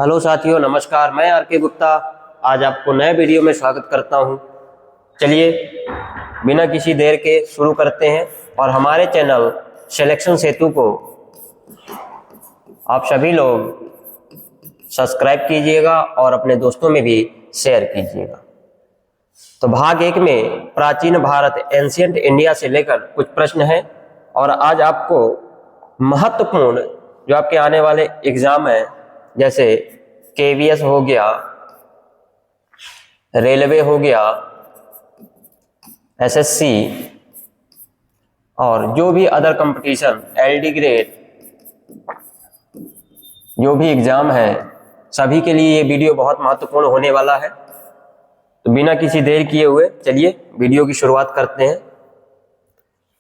Hello साथियों, नमस्कार। मैं आर के गुप्ता आज आपको नए वीडियो में स्वागत करता हूं। चलिए बिना किसी देर के शुरू करते हैं और हमारे चैनल सिलेक्शन सेतु को आप सभी लोग सब्सक्राइब कीजिएगा और अपने दोस्तों में भी शेयर कीजिएगा। तो भाग 1 में प्राचीन भारत एंशिएंट इंडिया से लेकर कुछ प्रश्न हैं और आज आपको महत्वपूर्ण जो आपके आने वाले एग्जाम है, जैसे केवीएस हो गया, रेलवे हो गया, एसएससी और जो भी अदर कंपटीशन एलडी ग्रेड जो भी एग्जाम है, सभी के लिए ये वीडियो बहुत महत्वपूर्ण होने वाला है। तो बिना किसी देर किए हुए चलिए वीडियो की शुरुआत करते हैं।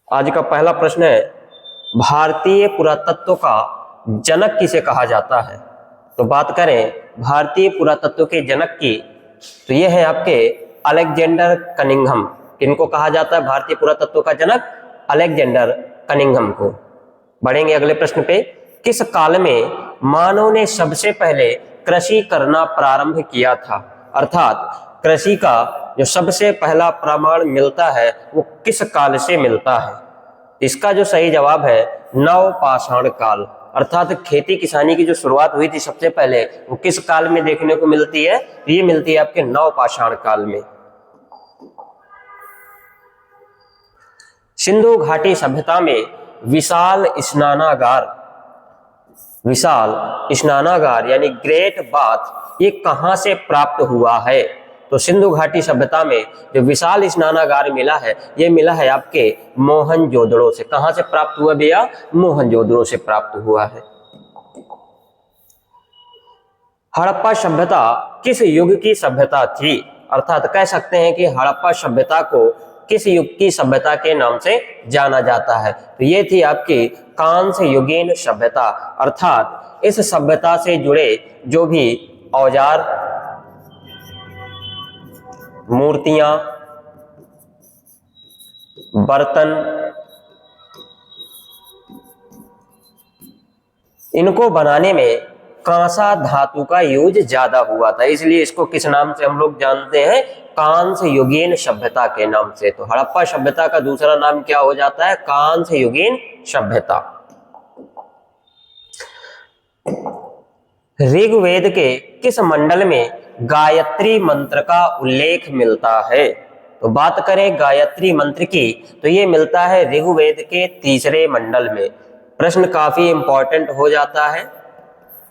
आज का पहला प्रश्न है, भारतीय पुरातत्व का जनक किसे कहा जाता है? तो बात करें भारतीय पुरातत्व के जनक की, तो ये है आपके अलेक्जेंडर कनिंघम। किनको कहा जाता है भारतीय पुरातत्व का जनक? अलेक्जेंडर कनिंघम को। बढ़ेंगे अगले प्रश्न पे। किस काल में मानव ने सबसे पहले कृषि करना प्रारंभ किया था? अर्थात कृषि का जो सबसे पहला प्रमाण मिलता है वो किस काल से मिलता है? इसका जो सही जवाब है नवपाषाण काल। अर्थात खेती किसानी की जो शुरुआत हुई थी सबसे पहले वो किस काल में देखने को मिलती है? ये मिलती है आपके नवपाषाण काल में। सिंधु घाटी सभ्यता में विशाल स्नानागार यानी ग्रेट बाथ ये कहां से प्राप्त हुआ है? तो सिंधु घाटी सभ्यता में जो विशाल स्नानागार मिला है, ये मिला है आपके मोहनजोदड़ो से। कहां से प्राप्त हुआ भैया? मोहनजोदड़ो से प्राप्त हुआ है। हड़प्पा सभ्यता किस युग की सभ्यता थी? अर्थात कह सकते हैं कि हड़प्पा सभ्यता को किस युग की सभ्यता के नाम से जाना जाता है? तो ये थी आपकी कांस्य युगीन सभ्यता। अर्थात इस सभ्यता से जुड़े जो भी औजार, मूर्तियां, बर्तन, इनको बनाने में कांसा धातु का यूज ज्यादा हुआ था, इसलिए इसको किस नाम से हम लोग जानते हैं? कांस्य युगीन सभ्यता के नाम से। तो हड़प्पा सभ्यता का दूसरा नाम क्या हो जाता है? कांस्य युगीन सभ्यता। ऋग्वेद के किस मंडल में गायत्री मंत्र का उल्लेख मिलता है? तो बात करें गायत्री मंत्र की, तो ये मिलता है ऋग्वेद के 3रे मंडल में। प्रश्न काफी इंपॉर्टेंट हो जाता है,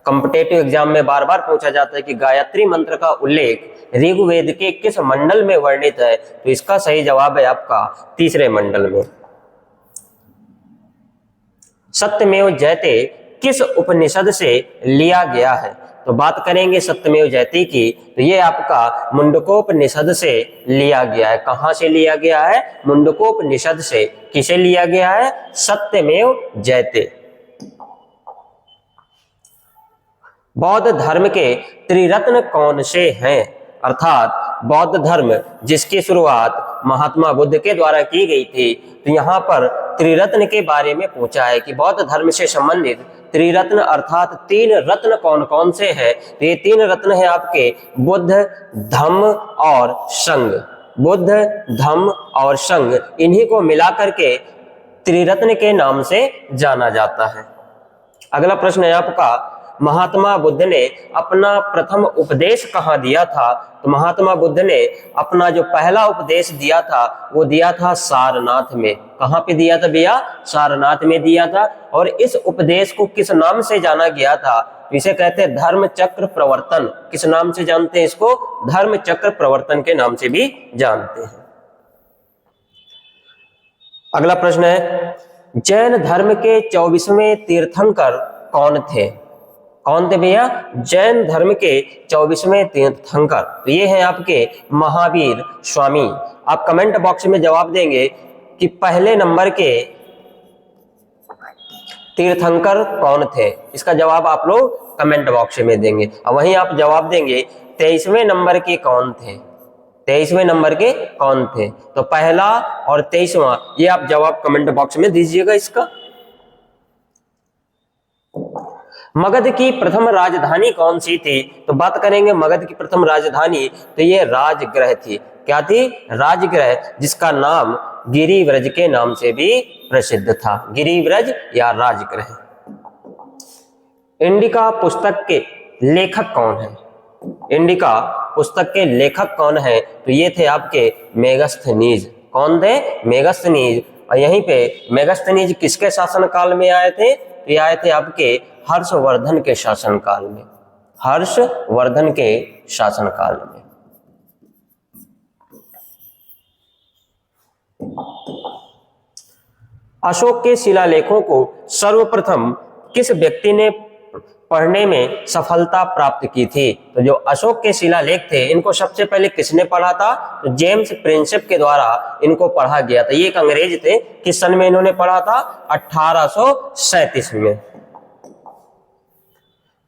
कॉम्पिटिटिव एग्जाम में बार बार पूछा जाता है कि गायत्री मंत्र का उल्लेख ऋग्वेद के किस मंडल में वर्णित है? तो इसका सही जवाब है आपका 3रे मंडल में। सत्यमेव जयते किस उपनिषद से लिया गया है? तो बात करेंगे सत्यमेव जयते की, तो ये आपका मुंडकोपनिषद से लिया गया है। कहां से लिया गया है? मुंडकोपनिषद से। किसे लिया गया है? सत्यमेव जयते। बौद्ध धर्म के त्रिरत्न कौन से हैं? अर्थात बौद्ध धर्म जिसकी शुरुआत महात्मा बुद्ध के द्वारा की गई थी, तो यहाँ पर त्रिरत्न के बारे में पूछा है कि बौद्ध धर्म से संबंधित त्रिरत्न अर्थात 3 रत्न कौन कौन से हैं? तो ये 3 रत्न है आपके बुद्ध, धम्म और संघ। बुद्ध, धम्म और संघ, इन्हीं को मिलाकर के त्रिरत्न के नाम से जाना जाता है। अगला प्रश्न है आपका, महात्मा बुद्ध ने अपना प्रथम उपदेश कहाँ दिया था? तो महात्मा बुद्ध ने अपना जो पहला उपदेश दिया था वो दिया था सारनाथ में। कहाँ पे दिया था भैया? सारनाथ में दिया था। और इस उपदेश को किस नाम से जाना गया था? इसे कहते हैं धर्म चक्र प्रवर्तन। किस नाम से जानते हैं इसको? धर्म चक्र प्रवर्तन के नाम से भी जानते हैं। अगला प्रश्न है, जैन धर्म के 24वें तीर्थंकर कौन थे? कौन थे भैया? जैन धर्म के 24वें तीर्थंकर, तो ये हैं आपके महावीर स्वामी। आप कमेंट बॉक्स में जवाब देंगे कि पहले नंबर के तीर्थंकर कौन थे। इसका जवाब आप लोग कमेंट बॉक्स में देंगे। और वहीं आप जवाब देंगे 23वें नंबर के कौन थे? 23वें नंबर के कौन थे? तो पहला और 23वां, ये आप जवाब कमेंट बॉक्स में दीजिएगा इसका। मगध की प्रथम राजधानी कौन सी थी? तो बात करेंगे मगध की प्रथम राजधानी, तो ये राजगृह थी। क्या थी? राजगृह, जिसका नाम गिरिव्रज के नाम से भी प्रसिद्ध था। गिरिव्रज या राजगृह। इंडिका पुस्तक के लेखक कौन है? इंडिका पुस्तक के लेखक कौन है? तो ये थे आपके मेगस्थनीज। कौन थे? मेगस्थनीज। और यहीं पे मेगस्थनीज किसके शासनकाल में आए थे? तो ये आए थे आपके हर्षवर्धन के शासनकाल में। हर्षवर्धन के शासनकाल में। अशोक के शिलालेखों को सर्वप्रथम किस व्यक्ति ने पढ़ने में सफलता प्राप्त की थी? तो जो अशोक के शिलालेख थे, इनको सबसे पहले किसने पढ़ा था? तो जेम्स प्रिंसेप के द्वारा इनको पढ़ा गया था। ये एक अंग्रेज थे। किस सन में इन्होंने पढ़ा था? 1837 में।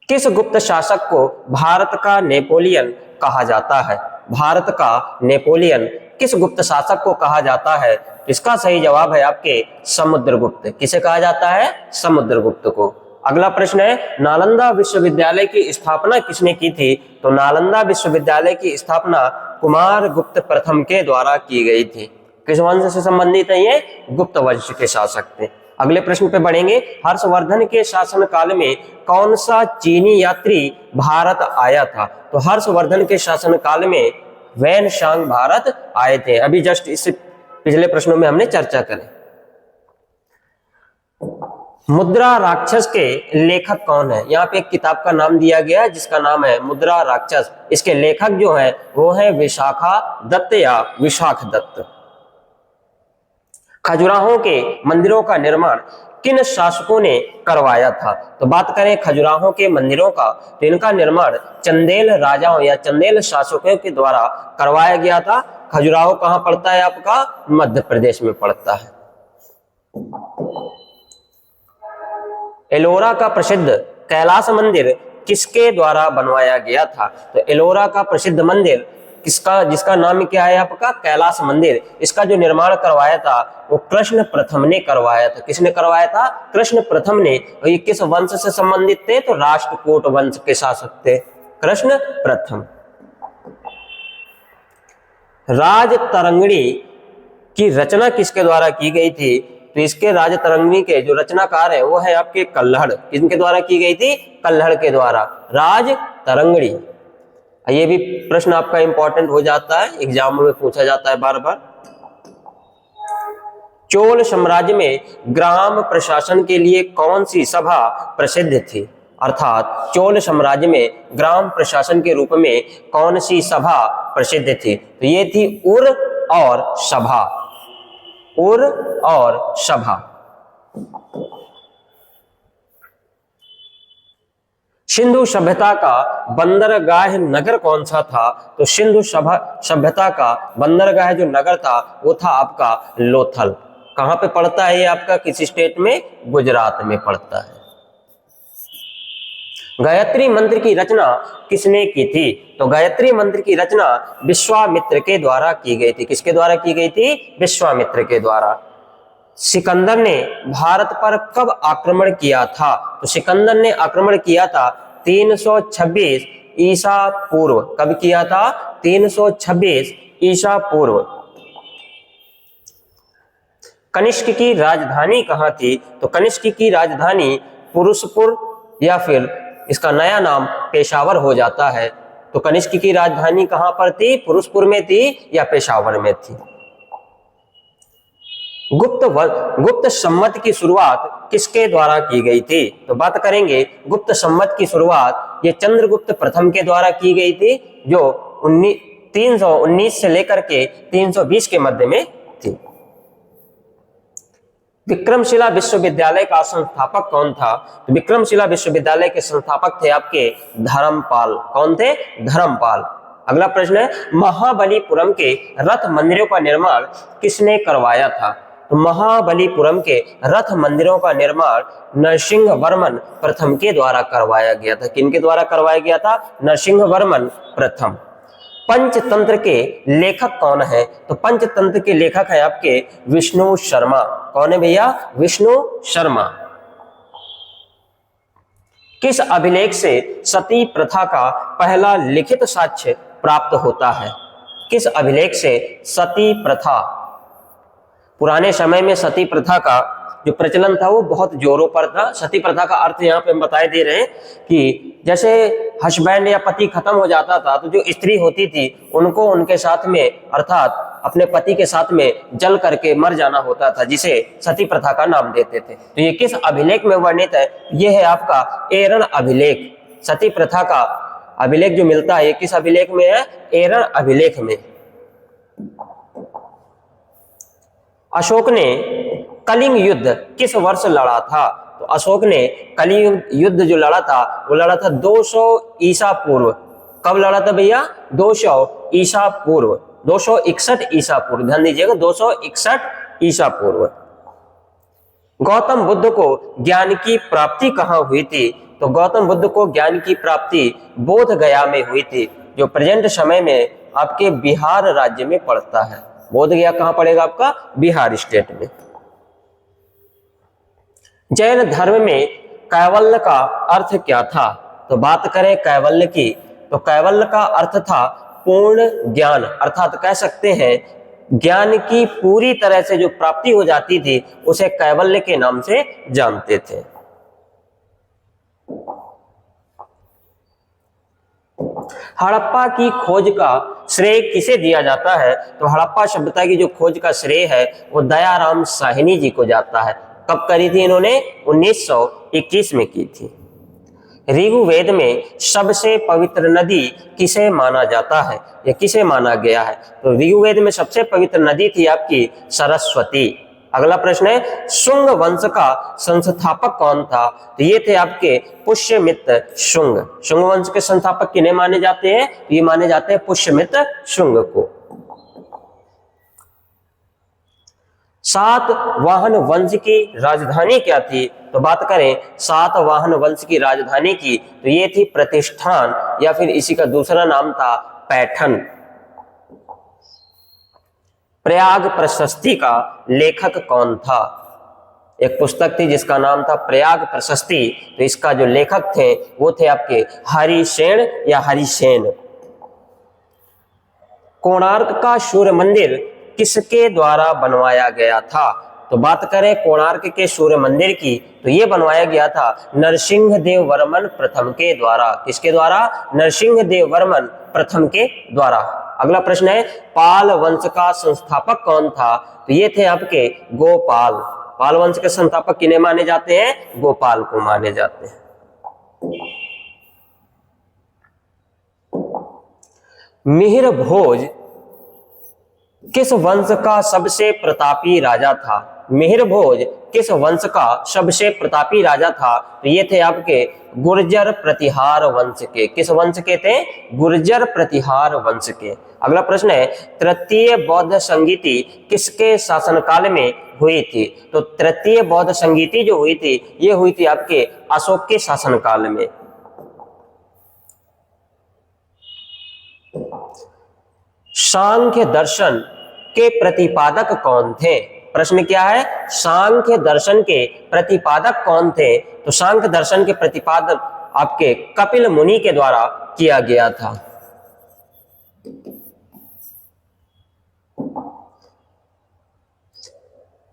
किस गुप्त शासक को भारत का नेपोलियन कहा जाता है? भारत का नेपोलियन किस गुप्त शासक को कहा जाता है? इसका सही जवाब है आपके समुद्रगुप्त। किसे कहा जाता है? समुद्रगुप्त को। अगला प्रश्न है, नालंदा विश्वविद्यालय की स्थापना किसने की थी? तो नालंदा विश्वविद्यालय की स्थापना कुमार गुप्त प्रथम के द्वारा की गई थी। किस वंश से संबंधित है ये? गुप्त वंश के शासक थे। अगले प्रश्न पे बढ़ेंगे, हर्षवर्धन के शासनकाल में कौन सा चीनी यात्री भारत आया था? तो हर्षवर्धन के शासनकाल में वैन शांग भारत आए थे। अभी जस्ट इससे पिछले प्रश्नों में हमने चर्चा करी। मुद्रा राक्षस के लेखक कौन है? यहाँ पे एक किताब का नाम दिया गया है जिसका नाम है मुद्रा राक्षस। इसके लेखक जो है वो है विशाखा दत्त या विशाख दत्त। खजुराहो के मंदिरों का निर्माण किन शासकों ने करवाया था? तो बात करें खजुराहो के मंदिरों का, तो इनका निर्माण चंदेल राजाओं या चंदेल शासकों के द्वारा करवाया गया था। खजुराहो कहाँ पड़ता है आपका? मध्य प्रदेश में पड़ता है। एलोरा का प्रसिद्ध कैलाश मंदिर किसके द्वारा बनवाया गया था? तो एलोरा का प्रसिद्ध मंदिर किसका, जिसका नाम क्या है आपका? कैलाश मंदिर। इसका जो निर्माण करवाया था वो कृष्ण प्रथम ने करवाया था। किसने करवाया था? कृष्ण प्रथम ने। और ये किस वंश से संबंधित थे? तो राष्ट्रकूट वंश के शासक थे कृष्ण प्रथम। राजतरंगिणी की रचना किसके द्वारा की गई थी? तो इसके राजतरंगिणी के जो रचनाकार है वो है आपके कल्हड़। किनके द्वारा की गई थी? कल्हड़ के द्वारा राजतरंगिणी। ये भी प्रश्न आपका इंपॉर्टेंट हो जाता है, एग्जाम में पूछा जाता है बार बार। चोल साम्राज्य में ग्राम प्रशासन के लिए कौन सी सभा प्रसिद्ध थी? अर्थात चोल साम्राज्य में ग्राम प्रशासन के रूप में कौन सी सभा प्रसिद्ध थी? तो ये थी उर और सभा। उर और सभा। सिंधु सभ्यता का बंदरगाह नगर कौन सा था? तो सिंधु सभ्यता का बंदरगाह जो नगर था वो था आपका लोथल। कहां पे पड़ता है ये आपका? किस स्टेट में? गुजरात में पड़ता है। गायत्री मंत्र की रचना किसने की थी? तो गायत्री मंत्र की रचना विश्वामित्र के द्वारा की गई थी। किसके द्वारा की गई थी? विश्वामित्र के द्वारा। सिकंदर ने भारत पर कब आक्रमण किया था? तो सिकंदर ने आक्रमण किया था 326 ईसा पूर्व। कब किया था? 326 ईसा पूर्व। कनिष्क की राजधानी कहाँ थी? तो कनिष्क की राजधानी पुरुषपुर या फिर इसका नया नाम पेशावर हो जाता है। तो कनिष्क की राजधानी कहाँ पर थी? पुरुषपुर में थी या पेशावर में थी? गुप्त संवत की शुरुआत किसके द्वारा की गई थी? तो बात करेंगे गुप्त संवत की शुरुआत ये चंद्रगुप्त प्रथम के द्वारा की गई थी, जो 319 से लेकर के 320 के मध्य में थी। विक्रमशिला विश्वविद्यालय का संस्थापक कौन था? तो विक्रमशिला विश्वविद्यालय के संस्थापक थे आपके धर्मपाल। कौन थे? धर्मपाल। अगला प्रश्न है, महाबलीपुरम के रथ मंदिरों का निर्माण किसने करवाया था? तो महाबलीपुरम के रथ मंदिरों का निर्माण नरसिंहवर्मन प्रथम के द्वारा करवाया गया था। किनके द्वारा करवाया गया था? नरसिंहवर्मन प्रथम। पंचतंत्र के लेखक कौन है? तो पंचतंत्र के लेखक है आपके विष्णु शर्मा। कौन है भैया? विष्णु शर्मा। किस अभिलेख से सती प्रथा का पहला लिखित साक्ष्य प्राप्त होता है? किस अभिलेख से सती प्रथा, पुराने समय में सती प्रथा का जो प्रचलन था वो बहुत जोरों पर था। सती प्रथा का अर्थ यहाँ पे हम बताए दे रहे हैं कि जैसे हस्बैंड या पति खत्म हो जाता था तो जो स्त्री होती थी उनको उनके साथ में अर्थात अपने पति के साथ में जल करके मर जाना होता था, जिसे सती प्रथा का नाम देते थे। तो ये किस अभिलेख में वर्णित है? ये है आपका एरण अभिलेख। सती प्रथा का अभिलेख जो मिलता है ये किस अभिलेख में है? एरण अभिलेख में। अशोक ने कलिंग युद्ध किस वर्ष लड़ा था? तो अशोक ने कलिंग युद्ध जो लड़ा था वो लड़ा था 200 ईसा पूर्व। कब लड़ा था भैया? 200 ईसा पूर्व, 261 ईसा पूर्व। ध्यान दीजिएगा, 261 ईसा पूर्व। गौतम बुद्ध को ज्ञान की प्राप्ति कहाँ हुई थी? तो गौतम बुद्ध को ज्ञान की प्राप्ति बोध गया में हुई थी, जो प्रेजेंट समय में आपके बिहार राज्य में पड़ता है। बोध गया कहाँ पड़ेगा? आपका बिहार स्टेट में। जैन धर्म में कैवल्य का अर्थ क्या था? तो बात करें कैवल्य की, तो कैवल्य का अर्थ था पूर्ण ज्ञान, अर्थात कह सकते हैं ज्ञान की पूरी तरह से जो प्राप्ति हो जाती थी उसे कैवल्य के नाम से जानते थे। हड़प्पा की खोज का श्रेय किसे दिया जाता है? तो हड़प्पा सभ्यता की जो खोज का श्रेय है वो दयाराम साहनी जी को जाता है। कब करी थी इन्होंने? 1921 में की थी। ऋग्वेद में सबसे पवित्र नदी किसे माना जाता है या किसे माना गया है? तो ऋग्वेद में सबसे पवित्र नदी थी आपकी सरस्वती। अगला प्रश्न है, शुंग वंश का संस्थापक कौन था? तो ये थे आपके पुष्यमित्र शुंग। शुंग वंश के संस्थापक किन्हें माने जाते हैं? तो ये माने जाते हैं पुष्यमित्र शुंग को। सातवाहन वंश की राजधानी क्या थी? तो बात करें सातवाहन वंश की राजधानी की, तो ये थी प्रतिष्ठान, या फिर इसी का दूसरा नाम था पैठन। प्रयाग प्रशस्ति का लेखक कौन था? एक पुस्तक थी जिसका नाम था प्रयाग प्रशस्ति, तो इसका जो लेखक थे वो थे आपके हरिसेन या हरिसेन। कोणार्क का सूर्य मंदिर किसके द्वारा बनवाया गया था? तो बात करें कोणार्क के सूर्य मंदिर की, तो ये बनवाया गया था नरसिंहदेव वर्मन प्रथम के द्वारा। किसके द्वारा? नरसिंहदेव वर्मन प्रथम के द्वारा। अगला प्रश्न है, पाल वंश का संस्थापक कौन था? तो ये थे आपके गोपाल। पाल वंश के संस्थापक किन्हें माने जाते हैं? गोपाल को माने जाते हैं। मिहिर भोज किस वंश का सबसे प्रतापी राजा था? मिहिर भोज किस वंश का सबसे प्रतापी राजा था? तो ये थे आपके गुर्जर प्रतिहार वंश के। किस वंश के थे? गुर्जर प्रतिहार वंश के। अगला प्रश्न है, तृतीय बौद्ध संगीति किसके शासनकाल में हुई थी? तो तृतीय बौद्ध संगीति जो हुई थी ये हुई थी आपके अशोक के शासनकाल में। सांख्य दर्शन के प्रतिपादक कौन थे? प्रश्न क्या है? सांख्य दर्शन के प्रतिपादक कौन थे? तो सांख्य दर्शन के प्रतिपादक आपके कपिल मुनि के द्वारा किया गया था।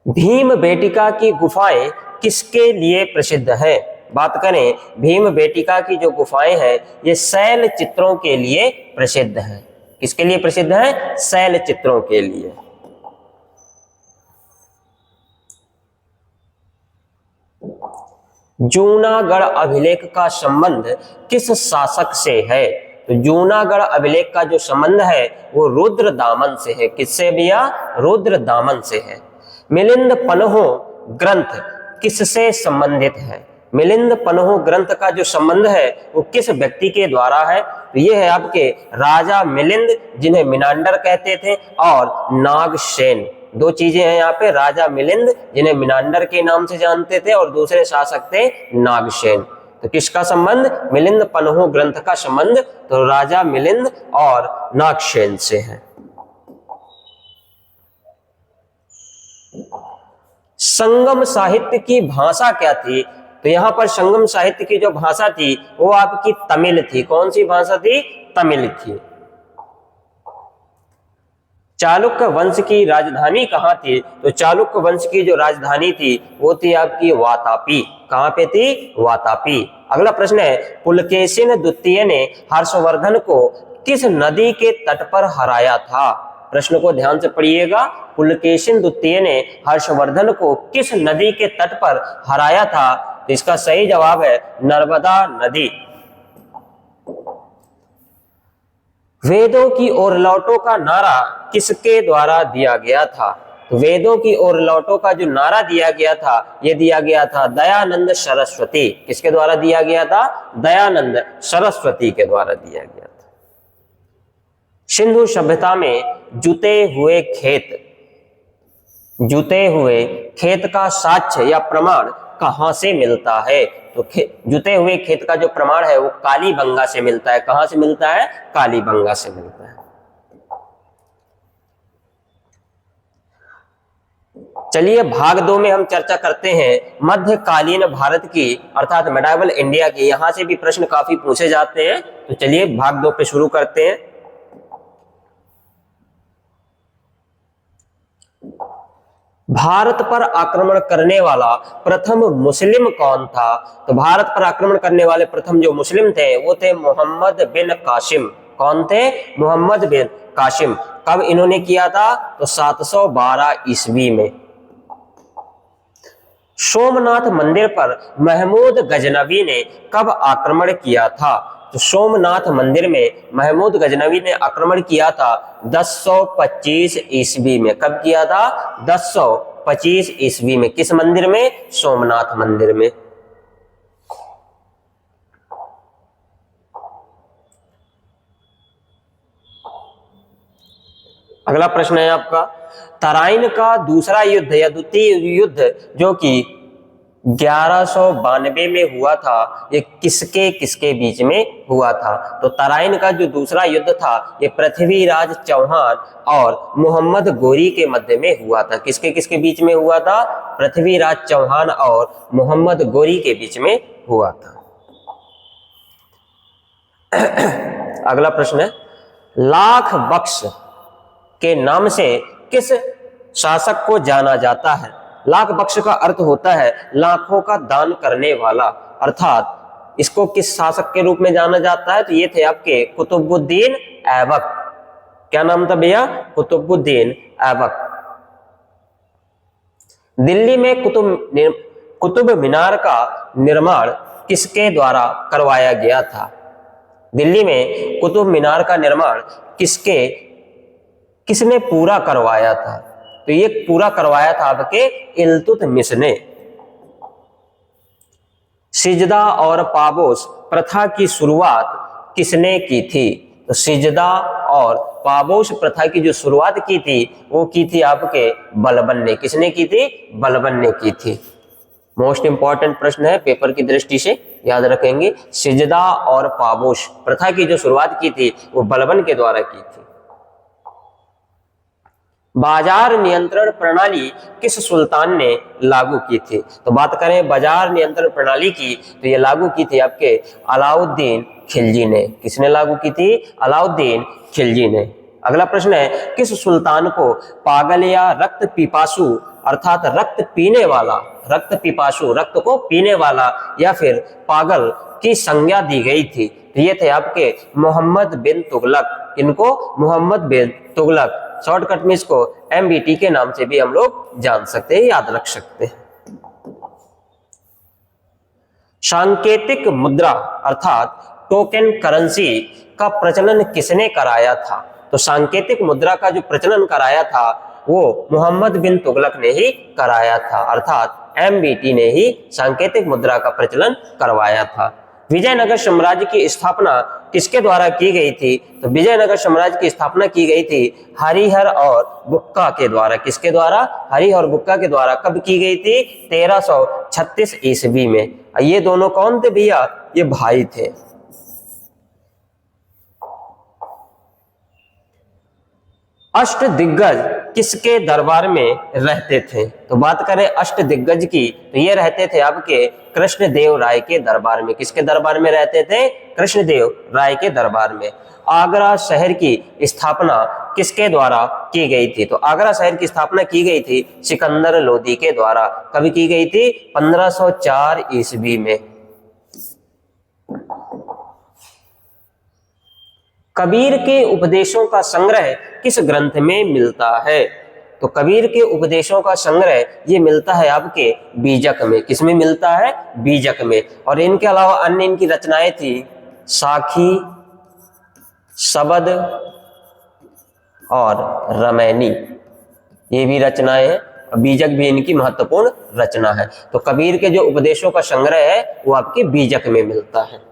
भीम बेटिका की गुफाएं किसके लिए प्रसिद्ध है? बात करें भीम बेटिका की जो गुफाएं हैं ये शैल चित्रों के लिए प्रसिद्ध है। किसके लिए प्रसिद्ध है? शैल चित्रों के लिए। जूनागढ़ अभिलेख का संबंध किस शासक से है? तो जूनागढ़ अभिलेख का जो संबंध है वो रुद्रदामन से है। किससे भैया? रुद्रदामन से है। मिलिंद पन्हो ग्रंथ किससे संबंधित है? मिलिंद पन्हो ग्रंथ का जो संबंध है वो किस व्यक्ति के द्वारा है? तो ये है आपके राजा मिलिंद, जिन्हें मिनांडर कहते थे, और नागसेन। दो चीजें हैं यहाँ पे, राजा मिलिंद जिन्हें मिनांडर के नाम से जानते थे और दूसरे शासक थे नागसेन। तो किसका संबंध? मिलिंद पन्हो ग्रंथ का संबंध तो राजा मिलिंद और नागसेन से है। संगम साहित्य की भाषा क्या थी? तो यहाँ पर संगम साहित्य की जो भाषा थी वो आपकी तमिल थी। कौन सी भाषा थी? तमिल थी। चालुक्य वंश की राजधानी कहाँ थी? तो चालुक्य वंश की जो राजधानी थी वो थी आपकी वातापी। कहाँ पे थी? वातापी। अगला प्रश्न है, पुलकेशिन द्वितीय ने हर्षवर्धन को किस नदी के तट पर हराया था? प्रश्न को ध्यान से पढ़िएगा। पुलकेशिन द्वितीय ने हर्षवर्धन को किस नदी के तट पर हराया था? तो इसका सही जवाब है नर्मदा नदी। वेदों की ओर लौटो का नारा किसके द्वारा दिया गया था? तो वेदों की ओर लौटो का जो नारा दिया गया था यह दिया गया था दयानंद सरस्वती। किसके द्वारा दिया गया था? दयानंद सरस्वती के द्वारा दिया गया था। सिंधु सभ्यता में जुते हुए खेत का साक्ष्य या प्रमाण कहां से मिलता है? तो जुते हुए खेत का जो प्रमाण है वो कालीबंगा से मिलता है। कहां से मिलता है? कालीबंगा से मिलता है। चलिए भाग 2 में हम चर्चा करते हैं मध्यकालीन भारत की अर्थात मेडाइवल इंडिया की। यहां से भी प्रश्न काफी पूछे जाते हैं, तो चलिए भाग 2 पे शुरू करते हैं। भारत पर आक्रमण करने वाला प्रथम मुस्लिम कौन था? तो भारत पर आक्रमण करने वाले प्रथम जो मुस्लिम थे वो थे मोहम्मद बिन कासिम। कौन थे? मोहम्मद बिन कासिम। कब इन्होंने किया था? तो 712 ईस्वी में। सोमनाथ मंदिर पर महमूद गजनवी ने कब आक्रमण किया था? तो सोमनाथ मंदिर में महमूद गजनवी ने आक्रमण किया था 1025 ईस्वी में। कब किया था? 1025 ईस्वी में। किस मंदिर में? सोमनाथ मंदिर में। अगला प्रश्न है आपका, तराइन का दूसरा युद्ध या द्वितीय युद्ध जो कि 1192 में हुआ था, ये किसके किसके बीच में हुआ था? तो तराइन का जो दूसरा युद्ध था ये पृथ्वीराज चौहान और मोहम्मद गोरी के मध्य में हुआ था। किसके किसके बीच में हुआ था? पृथ्वीराज चौहान और मोहम्मद गोरी के बीच में हुआ था। अगला प्रश्न है, लाख बख्श के नाम से किस शासक को जाना जाता है? लाख बख्श का अर्थ होता है लाखों का दान करने वाला, अर्थात इसको किस शासक के रूप में जाना जाता है? तो ये थे आपके कुतुबुद्दीन ऐबक। क्या नाम था भैया? कुतुबुद्दीन ऐबक। दिल्ली में कुतुब मीनार का निर्माण किसके द्वारा करवाया गया था? दिल्ली में कुतुब मीनार का निर्माण किसने पूरा करवाया था? तो ये पूरा करवाया था आपके इल्तुतमिश ने। सिजदा और पाबोस प्रथा की शुरुआत किसने की थी? तो सिजदा और पाबोस प्रथा की जो शुरुआत की थी वो की थी आपके बलबन ने। किसने की थी? बलबन ने की थी। मोस्ट इंपॉर्टेंट प्रश्न है, पेपर की दृष्टि से याद रखेंगे। सिजदा और पाबोस प्रथा की जो शुरुआत की थी वो बलबन के द्वारा की थी। बाजार नियंत्रण प्रणाली किस सुल्तान ने लागू की थी? तो बात करें बाजार नियंत्रण प्रणाली की तो ये लागू की थी आपके अलाउद्दीन खिलजी ने। किसने लागू की थी? अलाउद्दीन खिलजी ने। अगला प्रश्न है, किस सुल्तान को पागल या रक्त पिपासु अर्थात रक्त पीने वाला, रक्त पिपासु रक्त को पीने वाला या फिर पागल की संज्ञा दी गई थी? तो ये थे आपके मोहम्मद बिन तुगलक। इनको मोहम्मद बिन तुगलक, शॉर्टकट में इसको MBT के नाम से भी हम लोग जान सकते हैं, याद रख सकते हैं। सांकेतिक मुद्रा अर्थात टोकन करेंसी का प्रचलन किसने कराया था? तो सांकेतिक मुद्रा का जो प्रचलन कराया था वो मोहम्मद बिन तुगलक ने ही कराया था, अर्थात MBT ने ही सांकेतिक मुद्रा का प्रचलन करवाया था। विजयनगर साम्राज्य की स्थापना किसके द्वारा की गई थी? तो विजयनगर साम्राज्य की स्थापना की गई थी हरिहर और बुक्का के द्वारा। किसके द्वारा? हरिहर और बुक्का के द्वारा। कब की गई थी? 1336 ईस्वी में। ये दोनों कौन थे भैया? ये भाई थे। अष्ट दिग्गज किसके दरबार में रहते थे? तो बात करें अष्ट दिग्गज की, तो ये रहते थे आपके कृष्णदेव राय के दरबार में। किसके दरबार में रहते थे? कृष्णदेव राय के दरबार में। आगरा शहर की स्थापना किसके द्वारा की गई थी? तो आगरा शहर की स्थापना की गई थी सिकंदर लोदी के द्वारा। कभी की गई थी? 1504 ईस्वी में। कबीर के उपदेशों का संग्रह किस ग्रंथ में मिलता है? तो कबीर के उपदेशों का संग्रह ये मिलता है आपके बीजक में। किसमें मिलता है? बीजक में। और इनके अलावा अन्य इनकी रचनाएं थी साखी, शबद और रमैनी, ये भी रचनाएं हैं। बीजक भी इनकी महत्वपूर्ण रचना है। तो कबीर के जो उपदेशों का संग्रह है वो आपके बीजक में मिलता है।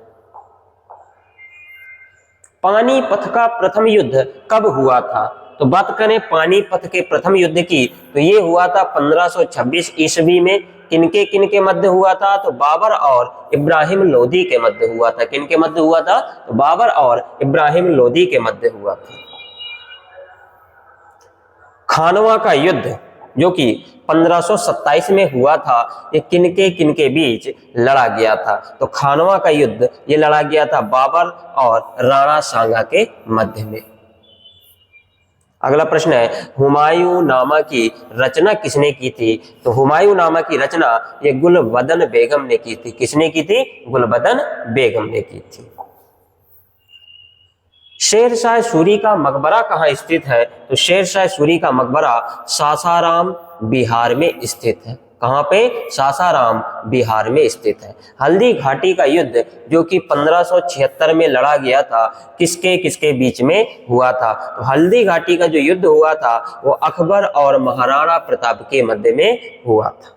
पानीपत का प्रथम युद्ध कब हुआ था? तो बात करें पानीपत के प्रथम युद्ध की, तो ये हुआ था 1526 ईस्वी में। किनके मध्य हुआ था? तो बाबर और इब्राहिम लोदी के मध्य हुआ था। किनके मध्य हुआ था? तो बाबर और इब्राहिम लोदी के मध्य हुआ था। खानवा का युद्ध जो कि 1527 में हुआ था, ये किनके बीच लड़ा गया था? तो खानवा का युद्ध ये लड़ा गया था बाबर और राणा सांगा के मध्य में। अगला प्रश्न है हुमायूं नामा की रचना किसने की थी? तो हुमायूं नामा की रचना ये गुलबदन बेगम ने की थी। किसने की थी? गुलबदन बेगम ने की थी। शेरशाह सूरी का मकबरा कहाँ स्थित है? तो शेरशाह सूरी का मकबरा सासाराम बिहार में स्थित है। कहाँ पे? सासाराम बिहार में स्थित है। हल्दी घाटी का युद्ध जो कि 1576 में लड़ा गया था, किसके बीच में हुआ था? तो हल्दी घाटी का जो युद्ध हुआ था वो अकबर और महाराणा प्रताप के मध्य में हुआ था।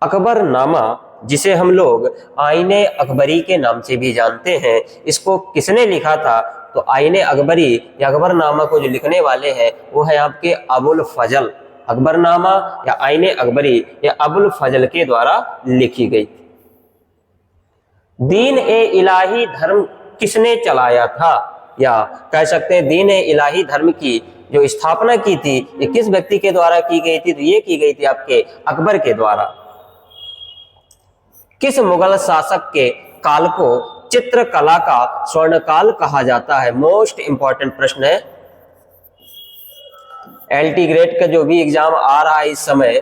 अकबरनामा जिसे हम लोग आईने अकबरी के नाम से भी जानते हैं, इसको किसने लिखा था? तो आईने अकबरी या अकबरनामा को जो लिखने वाले हैं वो है आपके अबुल फजल। अकबरनामा या आईने अकबरी या अबुल फजल के द्वारा लिखी गई। दीन ए इलाही धर्म किसने चलाया था? या कह सकते हैं दीन ए इलाही धर्म की जो स्थापना की थी ये किस व्यक्ति के द्वारा की गई थी? तो ये की गई थी आपके अकबर के द्वारा। किस मुगल शासक के काल को चित्रकला का स्वर्णकाल कहा जाता है? मोस्ट इंपॉर्टेंट प्रश्न है। एलटी ग्रेड का जो भी एग्जाम आ रहा है इस समय,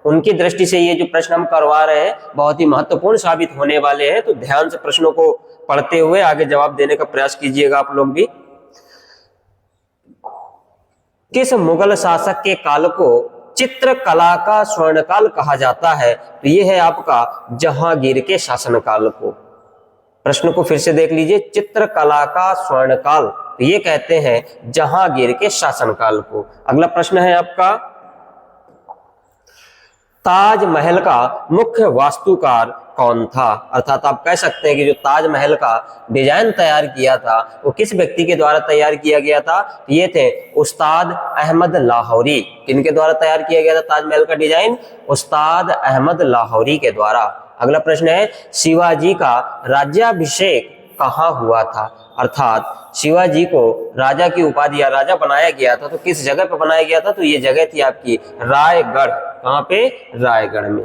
उनकी दृष्टि से ये जो प्रश्न हम करवा रहे हैं बहुत ही महत्वपूर्ण साबित होने वाले हैं। तो ध्यान से प्रश्नों को पढ़ते हुए आगे जवाब देने का प्रयास कीजिएगा आप लोग भी। किस मुगल शासक के काल को चित्रकला का स्वर्णकाल कहा जाता है? तो ये है आपका जहांगीर के शासनकाल को। प्रश्न को फिर से देख लीजिए, चित्रकला का स्वर्णकाल, तो ये कहते हैं जहांगीर के शासनकाल को। अगला प्रश्न है आपका, ताजमहल का मुख्य वास्तुकार कौन था? अर्थात आप कह सकते हैं कि जो ताजमहल का डिजाइन तैयार किया था वो किस व्यक्ति के द्वारा तैयार किया गया था? ये थे उस्ताद अहमद लाहौरी। किनके द्वारा तैयार किया गया था ताजमहल का डिजाइन? उस्ताद अहमद लाहौरी के द्वारा। अगला प्रश्न है, शिवाजी का राज्याभिषेक कहाँ हुआ था? अर्थात शिवाजी को राजा की उपाधि या राजा बनाया गया था तो किस जगह पर बनाया गया था? तो ये जगह थी आपकी रायगढ़। कहाँ पे? रायगढ़ में।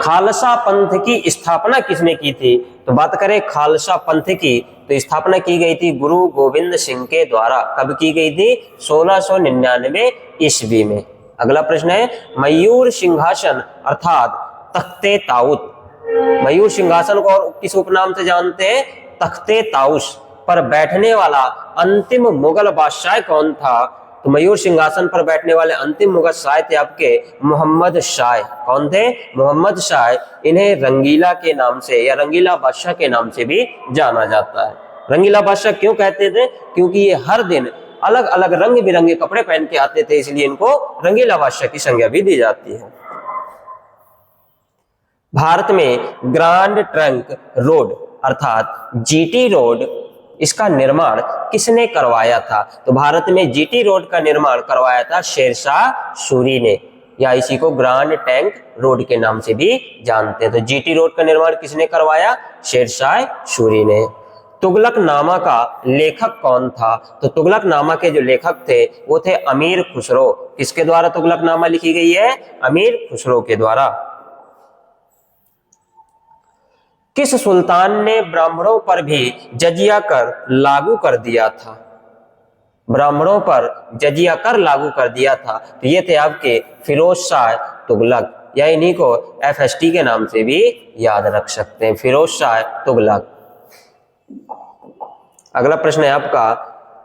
खालसा पंथ की स्थापना किसने की थी? तो बात करें खालसा पंथ की, तो स्थापना की गई थी गुरु गोविंद सिंह के द्वारा। कब की गई थी? 1699 ईस्वी में। अगला प्रश्न है, मयूर सिंहासन अर्थात तख्ते ताउत, मयूर सिंहासन को और किस उपनाम से जानते हैं? तख्ते ताउस पर बैठने वाला अंतिम मुगल बादशाह कौन था? तो मयूर सिंहासन पर बैठने वाले अंतिम मुगल शाह थे आपके मोहम्मद शाह। कौन थे? मोहम्मद शाह। इन्हें रंगीला के नाम से या रंगीला बादशाह के नाम से भी जाना जाता है। रंगीला बादशाह क्यों कहते थे? क्योंकि ये हर दिन अलग अलग रंग बिरंगे कपड़े पहन के आते थे, इसलिए इनको रंगीला बादशाह की संज्ञा भी दी जाती है। भारत में ग्रैंड ट्रंक रोड अर्थात जीटी रोड, इसका निर्माण किसने करवाया था? तो भारत में जीटी रोड का निर्माण करवाया था शेरशाह सूरी ने, या इसी को ग्रैंड ट्रंक रोड के नाम से भी जानते हैं। तो जीटी रोड का निर्माण किसने करवाया? शेरशाह सूरी ने। तुगलकनामा का लेखक कौन था? तो तुगलकनामा के जो लेखक थे वो थे अमीर खुसरो। किसके द्वारा तुगलकनामा लिखी गई है? अमीर खुसरो के द्वारा। किस सुल्तान ने ब्राह्मणों पर भी जजिया कर लागू कर दिया था? ब्राह्मणों पर जजिया कर लागू कर दिया था। तो ये थे आपके फिरोज शाह तुगलक, या इन्हीं को FST के नाम से भी याद रख सकते हैं, फिरोज शाह तुगलक। अगला प्रश्न है आपका,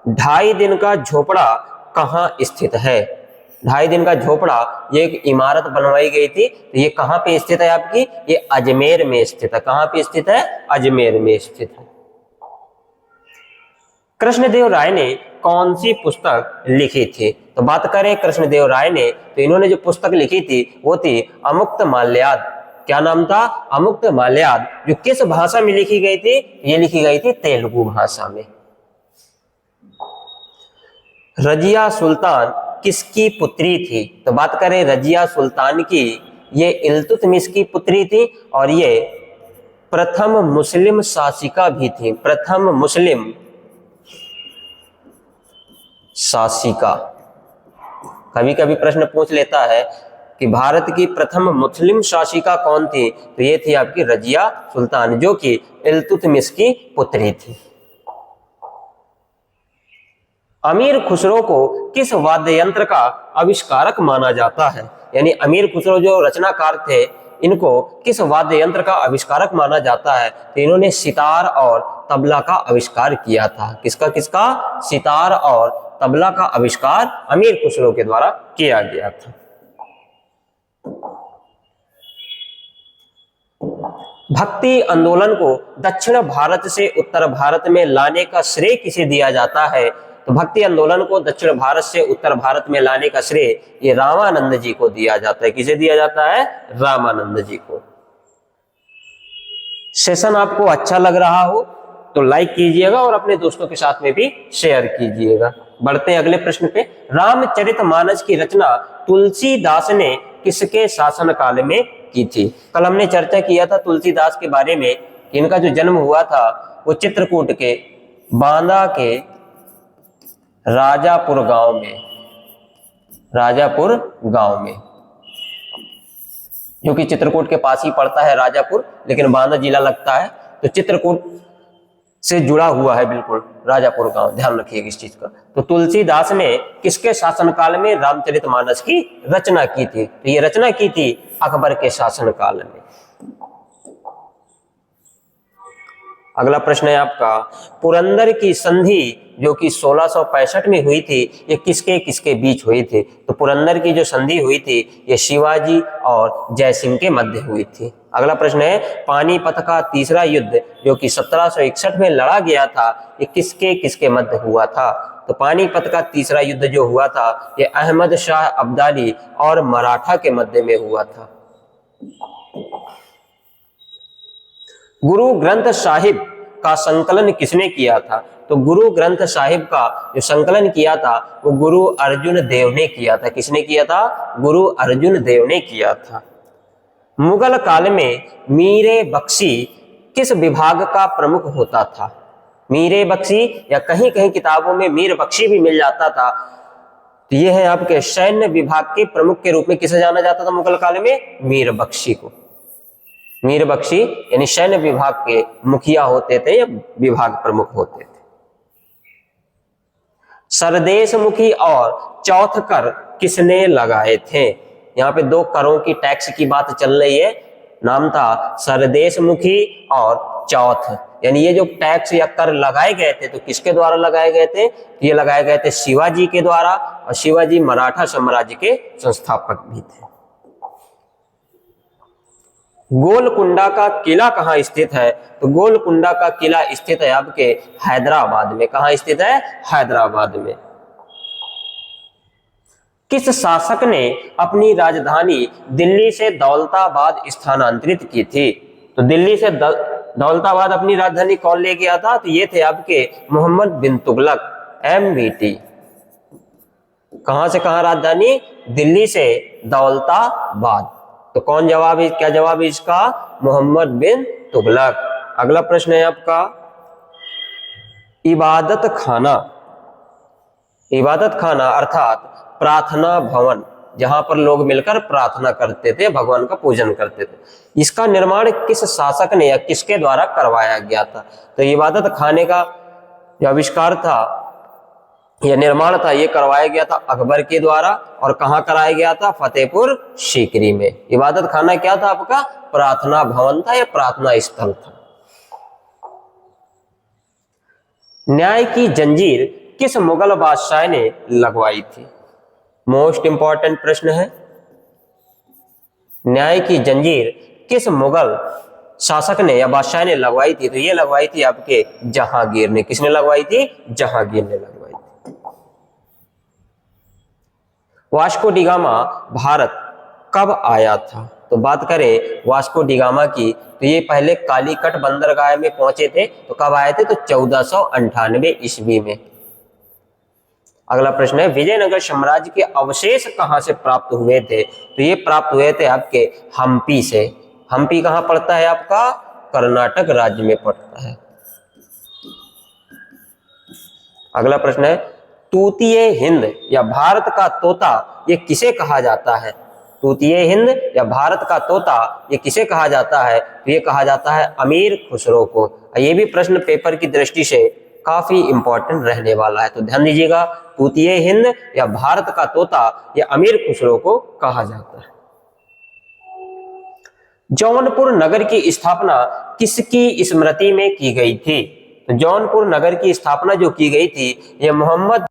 2.5 दिन का झोपड़ा कहाँ स्थित है? 2.5 दिन का झोपड़ा, ये एक इमारत बनवाई गई थी, तो ये कहाँ पे स्थित है आपकी? ये अजमेर में स्थित है। कहाँ पे स्थित है? अजमेर में स्थित है। कृष्णदेव राय ने कौन सी पुस्तक लिखी थी? तो बात करें कृष्णदेव राय ने, तो इन्होंने जो पुस्तक लिखी थी वो थी अमुक्त माल्याद। क्या नाम था? अमुक्त माल्याद। जो किस भाषा में लिखी गई थी? ये लिखी गई थी तेलुगु भाषा में। रजिया सुल्तान किसकी पुत्री थी? तो बात करें रजिया सुल्तान की, ये इल्तुतमिश की पुत्री थी और ये प्रथम मुस्लिम शासिका भी थी। प्रथम मुस्लिम शासिका। कभी कभी प्रश्न पूछ लेता है कि भारत की प्रथम मुस्लिम शासिका कौन थी? तो ये थी आपकी रजिया सुल्तान, जो कि इल्तुतमिश की पुत्री थी। अमीर खुसरो को किस वाद्य यंत्र का आविष्कारक माना जाता है? यानी अमीर खुसरो जो रचनाकार थे, इनको किस वाद्य यंत्र का आविष्कारक माना जाता है? तो इन्होंने सितार और तबला का आविष्कार किया था। किसका किसका? सितार और तबला का आविष्कार अमीर खुसरो के द्वारा किया गया था। भक्ति आंदोलन को दक्षिण भारत से उत्तर भारत में लाने का श्रेय किसे दिया जाता है? तो भक्ति आंदोलन को दक्षिण भारत से उत्तर भारत में लाने का श्रेय ये रामानंद जी को दिया जाता है। किसे दिया जाता है? रामानंद जी को। सेशन आपको अच्छा लग रहा हो तो लाइक कीजिएगा और अपने दोस्तों के साथ में भी शेयर कीजिएगा। बढ़ते हैं अगले प्रश्न पे। रामचरितमानस की रचना तुलसीदास ने किसके शासन काल में की थी? कल हमने चर्चा किया था तुलसीदास के बारे में। इनका जो जन्म हुआ था वो चित्रकूट के बांदा के राजापुर गांव में, राजापुर गांव में, जो कि चित्रकूट के पास ही पड़ता है राजापुर, लेकिन बांदा जिला लगता है, तो चित्रकूट से जुड़ा हुआ है बिल्कुल राजापुर गांव। ध्यान रखिएगा इस चीज का। तो तुलसीदास ने किसके शासनकाल में रामचरितमानस की रचना की थी? तो ये रचना की थी अकबर के शासनकाल में। अगला प्रश्न है आपका, पुरंदर की संधि जो कि 1665 में हुई थी, ये किसके किसके बीच हुई थी? तो पुरंदर की जो संधि हुई थी ये शिवाजी और जयसिंह के मध्य हुई थी। अगला प्रश्न है, पानीपत का तीसरा युद्ध जो कि 1761 में लड़ा गया था, ये किसके किसके मध्य हुआ था? तो पानीपत का तीसरा युद्ध जो हुआ था ये अहमद शाह अब्दाली और मराठा के मध्य में हुआ था। गुरु ग्रंथ साहिब का संकलन किसने किया था? तो गुरु ग्रंथ साहिब का जो संकलन किया था वो गुरु अर्जुन देव ने किया था। किसने किया था? गुरु अर्जुन देव ने किया था। मुगल काल में मीरे बख्शी किस विभाग का प्रमुख होता था? मीरे बख्शी, या कहीं कहीं किताबों में मीर बख्शी भी मिल जाता था। तो ये है आपके सैन्य विभाग के प्रमुख के रूप में किसे जाना जाता था मुगल काल में? मीर बख्शी को। मीर बख्शी यानी सैन्य विभाग के मुखिया होते थे या विभाग प्रमुख होते थे। सरदेश मुखी और चौथ कर किसने लगाए थे? यहाँ पे 2 करों की टैक्स की बात चल रही है। नाम था सरदेश मुखी और चौथ, यानी ये जो टैक्स या कर लगाए गए थे तो किसके द्वारा लगाए गए थे? ये लगाए गए थे शिवाजी के द्वारा, और शिवाजी मराठा साम्राज्य के संस्थापक भी थे। गोलकुंडा का किला कहाँ स्थित है? तो गोलकुंडा का किला स्थित है आपके हैदराबाद में। कहाँ स्थित है? हैदराबाद में। किस शासक ने अपनी राजधानी दिल्ली से दौलताबाद स्थानांतरित की थी? तो दिल्ली से दौलताबाद अपनी राजधानी कौन ले गया था? तो ये थे आपके मोहम्मद बिन तुगलक, MBT। कहां से कहां राजधानी? दिल्ली से दौलताबाद। तो कौन जवाब है? क्या जवाब है इसका? मोहम्मद बिन तुगलक। अगला प्रश्न है आपका, इबादत खाना, इबादत खाना अर्थात प्रार्थना भवन, जहां पर लोग मिलकर प्रार्थना करते थे, भगवान का पूजन करते थे। इसका निर्माण किस शासक ने या किसके द्वारा करवाया गया था? तो इबादत खाने का जो आविष्कार था या निर्माण था, ये करवाया गया था अकबर के द्वारा। और कहाँ कराया गया था? फतेहपुर सीकरी में। इबादत खाना क्या था आपका? प्रार्थना भवन था या प्रार्थना स्थल था। न्याय की जंजीर किस मुगल बादशाह ने लगवाई थी? मोस्ट इंपॉर्टेंट प्रश्न है। न्याय की जंजीर किस मुगल शासक ने या बादशाह ने लगवाई थी? तो ये लगवाई थी आपके जहांगीर ने। किसने लगवाई थी? जहांगीर ने लगवाई थी। वास्को डी गामा भारत कब आया था? तो बात करें वास्को डी गामा की, तो ये पहले कालीकट बंदरगाह में पहुंचे थे। तो कब आए थे? तो 1498 ईस्वी में। अगला प्रश्न है, विजयनगर साम्राज्य के अवशेष कहां से प्राप्त हुए थे? तो ये प्राप्त हुए थे आपके हम्पी से। हम्पी कहां पड़ता है आपका? कर्नाटक राज्य में पड़ता है। अगला प्रश्न है, तूतीय हिंद या भारत का तोता ये किसे कहा जाता है? तूतीय हिंद या भारत का तोता ये किसे कहा जाता है? तो ये कहा जाता है अमीर खुसरो को। ये भी प्रश्न पेपर की दृष्टि से काफी इंपॉर्टेंट रहने वाला है, तो ध्यान दीजिएगा। तूतीय हिंद या भारत का तोता ये अमीर खुसरो को कहा जाता है। जौनपुर नगर की स्थापना किसकी स्मृति में की गई थी? तो जौनपुर नगर की स्थापना जो की गई थी, ये मोहम्मद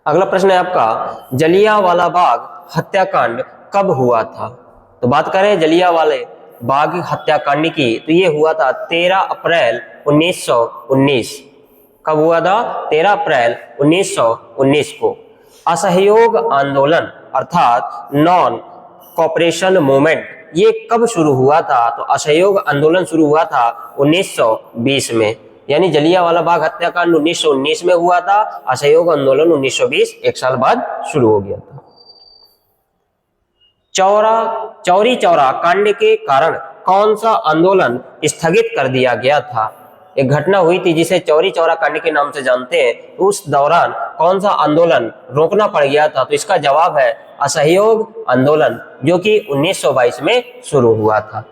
अगला प्रश्न है आपका, जलियांवाला बाग हत्याकांड कब हुआ था? तो बात करें जलियांवाला बाग हत्याकांड की, तो ये हुआ था 13 अप्रैल 1919। कब हुआ था? 13 अप्रैल 1919 को। असहयोग आंदोलन अर्थात नॉन कॉपरेशन मूवमेंट ये कब शुरू हुआ था? तो असहयोग आंदोलन शुरू हुआ था 1920 में, यानी जलियांवाला बाग हत्याकांड 1919 में हुआ था, असहयोग आंदोलन 1920 एक साल बाद शुरू हो गया था। चौरी चौरा कांड के कारण कौन सा आंदोलन स्थगित कर दिया गया था? एक घटना हुई थी जिसे चौरी चौरा कांड के नाम से जानते हैं। उस दौरान कौन सा आंदोलन रोकना पड़ गया था? तो इसका जवाब है असहयोग आंदोलन, जो कि 1922 में शुरू हुआ था।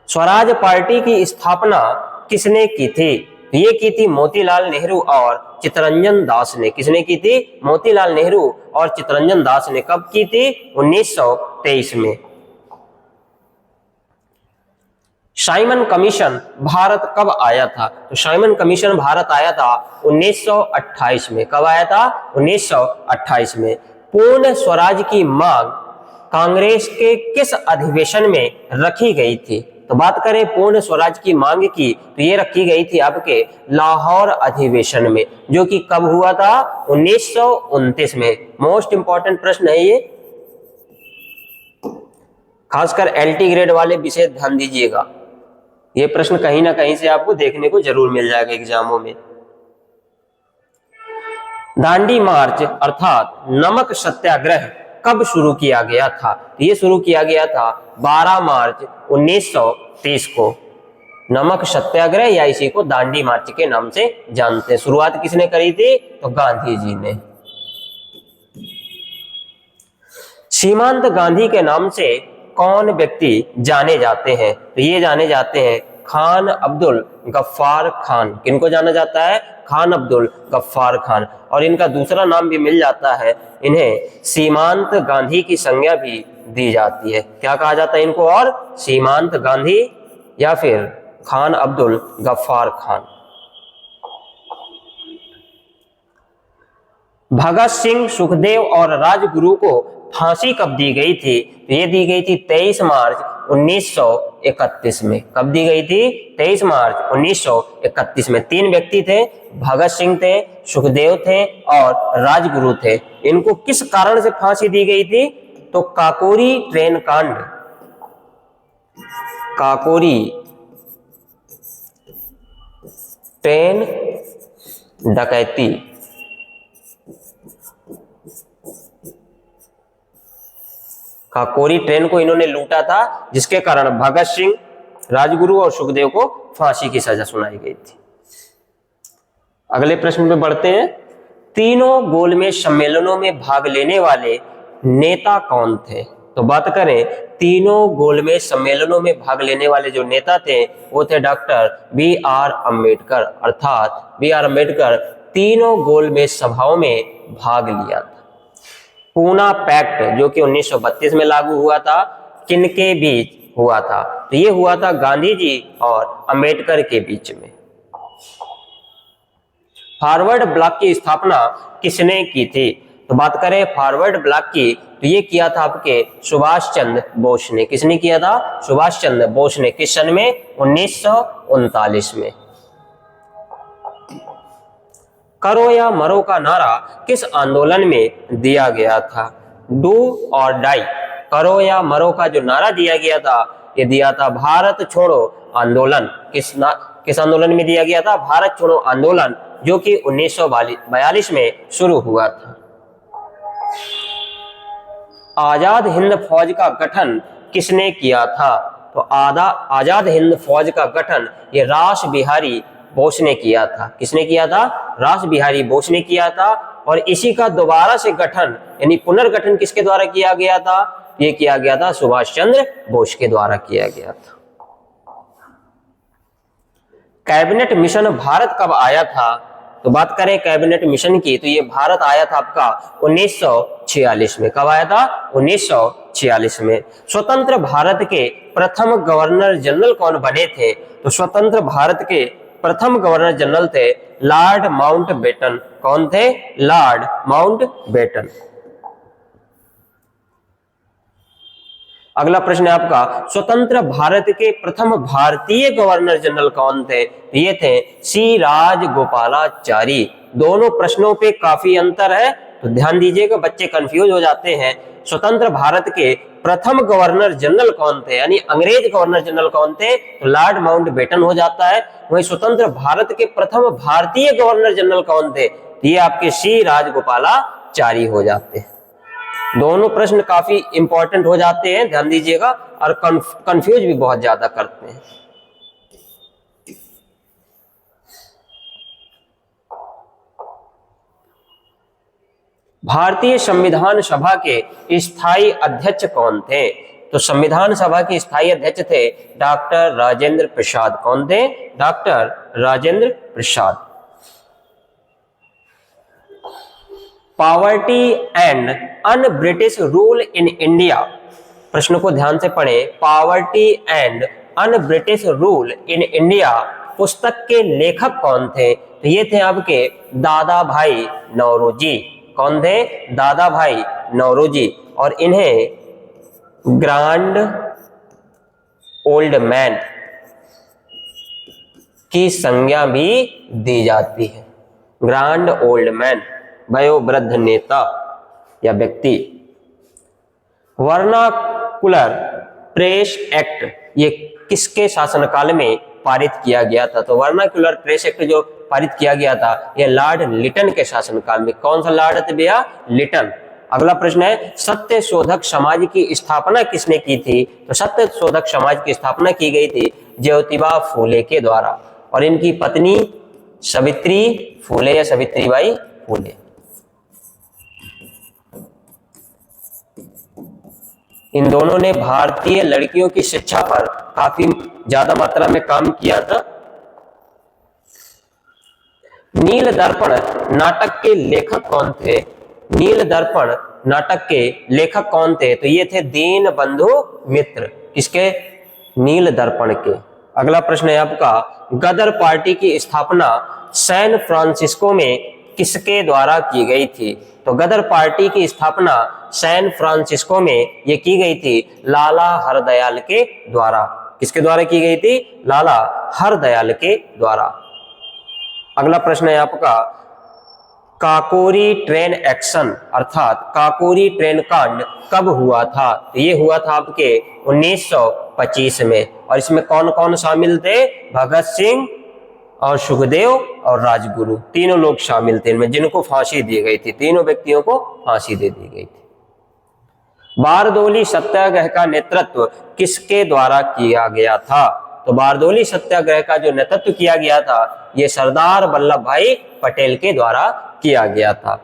स्वराज पार्टी की स्थापना किसने की थी? ये की थी मोतीलाल नेहरू और चित्तरंजन दास ने। किसने की थी? मोतीलाल नेहरू और चित्तरंजन दास ने। कब की थी? 1923 में। साइमन कमीशन भारत कब आया था? तो साइमन कमीशन भारत आया था 1928 में। कब आया था? 1928 में। पूर्ण स्वराज की मांग कांग्रेस के किस अधिवेशन में रखी गई थी? तो बात करें पूर्ण स्वराज की मांग की, तो ये रखी गई थी आपके लाहौर अधिवेशन में, जो कि कब हुआ था? 1929 में। मोस्ट इंपॉर्टेंट प्रश्न है ये, खासकर एलटी ग्रेड वाले विषय ध्यान दीजिएगा। ये प्रश्न कहीं ना कहीं से आपको देखने को जरूर मिल जाएगा एग्जामों में। दांडी मार्च अर्थात नमक सत्याग्रह कब शुरू किया गया था? ये शुरू किया गया था 12 मार्च 1930 को। नमक सत्याग्रह या इसी को दांडी मार्च के नाम से जानते हैं। शुरुआत किसने करी थी? तो गांधी जी ने। सीमांत गांधी के नाम से कौन व्यक्ति जाने जाते हैं? तो ये जाने जाते हैं खान अब्दुल गफ्फार खान। किनको जाना जाता है? खान अब्दुल गफ्फार खान। और इनका दूसरा नाम भी मिल जाता है, इन्हें सीमांत गांधी की संज्ञा भी दी जाती है। क्या कहा जाता है इनको? और सीमांत गांधी या फिर खान अब्दुल गफ्फार खान। भगत सिंह, सुखदेव और राजगुरु को फांसी कब दी गई थी? तो ये दी गई थी 23 मार्च 1931 में। कब दी गई थी? 23 मार्च 1931 में। 3 व्यक्ति थे, भगत सिंह थे, सुखदेव थे और राजगुरु थे। इनको किस कारण से फांसी दी गई थी? तो काकोरी ट्रेन कांड, काकोरी ट्रेन डकैती, काकोरी ट्रेन को इन्होंने लूटा था, जिसके कारण भगत सिंह, राजगुरु और सुखदेव को फांसी की सजा सुनाई गई थी। अगले प्रश्न पे बढ़ते हैं। तीनों गोलमेज सम्मेलनों में भाग लेने वाले नेता कौन थे? तो बात करें तीनों गोलमेज सम्मेलनों में भाग लेने वाले जो नेता थे वो थे डॉक्टर B.R. अम्बेडकर। अर्थात B.R. अम्बेडकर तीनों गोलमेज सभाओं में भाग लिया था। पूना पैक्ट जो कि 1932 में लागू हुआ था, किनके बीच हुआ था? तो ये हुआ था गांधी जी और अम्बेडकर के बीच में। फॉरवर्ड ब्लॉक की स्थापना किसने की थी? तो बात करें फॉरवर्ड ब्लॉक की, तो ये किया था आपके सुभाष चंद्र बोस ने। किसने किया था? सुभाष चंद्र बोस ने। किस सन में? 1939 में। करो या मरो का नारा किस आंदोलन में दिया गया था? डू और डाई। करो या मरो का जो नारा दिया गया था, ये दिया था भारत छोड़ो आंदोलन। किस आंदोलन में दिया गया था? भारत छोड़ो आंदोलन, जो कि 1942 में शुरू हुआ था। आजाद हिंद फौज का गठन किसने किया था? तो आजाद हिंद फौज का गठन ये रास बिहारी बोस ने किया था। किसने किया था? रास बिहारी बोस ने किया था। और इसी का दोबारा से गठन यानी पुनर्गठन किसके द्वारा किया गया था? ये किया गया था सुभाष चंद्र बोस के द्वारा किया गया था। कैबिनेट मिशन भारत कब आया था? तो बात करें कैबिनेट मिशन की, तो ये भारत आया था आपका 1946 में। कब आया था? 1946 में। स्वतंत्र भारत के प्रथम गवर्नर जनरल कौन बने थे? तो स्वतंत्र भारत के प्रथम गवर्नर जनरल थे लॉर्ड माउंटबेटन। कौन थे? Lord Mountbatten. अगला प्रश्न है आपका, स्वतंत्र भारत के प्रथम भारतीय गवर्नर जनरल कौन थे? ये थे सी राजगोपालाचारी। दोनों प्रश्नों पे काफी अंतर है, तो ध्यान दीजिएगा, बच्चे कंफ्यूज हो जाते हैं। स्वतंत्र भारत के प्रथम गवर्नर जनरल कौन थे, यानी अंग्रेज गवर्नर जनरल कौन थे? तो लॉर्ड माउंटबेटन हो जाता है। वहीं स्वतंत्र भारत के प्रथम भारतीय गवर्नर जनरल कौन थे? ये आपके सी राजगोपालाचारी हो जाते हैं। दोनों प्रश्न काफी इंपॉर्टेंट हो जाते हैं, ध्यान दीजिएगा, और कंफ्यूज भी बहुत ज्यादा करते हैं। भारतीय संविधान सभा के स्थायी अध्यक्ष कौन थे? तो संविधान सभा के स्थायी अध्यक्ष थे डॉक्टर राजेंद्र प्रसाद। कौन थे? Doctor Rajendra Prasad. Poverty and un British rule in India, प्रश्न को ध्यान से पढ़ें। Poverty and un British rule in India पुस्तक के लेखक कौन थे? तो ये थे आपके दादा भाई नौरोजी। कौन थे? दादा भाई नौरोजी। और इन्हें ग्रांड ओल्ड मैन की संज्ञा भी दी जाती है। ग्रांड ओल्ड मैन, वयोवृद्ध नेता या व्यक्ति। वर्नाकुलर प्रेस एक्ट ये किसके शासनकाल में पारित किया गया था? तो वर्नाकुलर प्रेस एक्ट जो पारित किया गया था यह लॉर्ड लिटन के शासनकाल में। कौन सा लॉर्ड थे भैया? लिटन। अगला प्रश्न है, सत्य शोधक समाज की स्थापना किसने की थी? तो सत्य शोधक समाज की स्थापना की गई थी ज्योतिबा फूले के द्वारा, और इनकी पत्नी सावित्री फूले या सावित्रीबाई फूले। इन दोनों ने भारतीय लड़कियों की शिक्षा पर काफी ज्यादा मात्रा में काम किया था। नील दर्पण नाटक के लेखक कौन थे? नील दर्पण नाटक के लेखक कौन थे? तो ये थे दीनबंधु मित्र। किसके? नील दर्पण के। अगला प्रश्न है आपका, गदर पार्टी की स्थापना सैन फ्रांसिस्को में किसके द्वारा की गई थी? तो गदर पार्टी की स्थापना सैन फ्रांसिस्को में ये की गई थी लाला हरदयाल के द्वारा। किसके द्वारा की गई थी? लाला हरदयाल के द्वारा। अगला प्रश्न है आपका, काकोरी ट्रेन एक्शन अर्थात काकोरी ट्रेन कांड कब हुआ था? तो ये हुआ था आपके 1925 में। और इसमें कौन कौन शामिल थे? भगत सिंह और सुखदेव और राजगुरु, तीनों लोग शामिल थे इनमें, जिनको फांसी दी गई थी। तीनों व्यक्तियों को फांसी दे दी गई थी। बारदोली सत्याग्रह का नेतृत्व किसके द्वारा किया गया था? तो बारदोली सत्याग्रह का जो नेतृत्व किया गया था यह सरदार वल्लभ भाई पटेल के द्वारा किया गया था।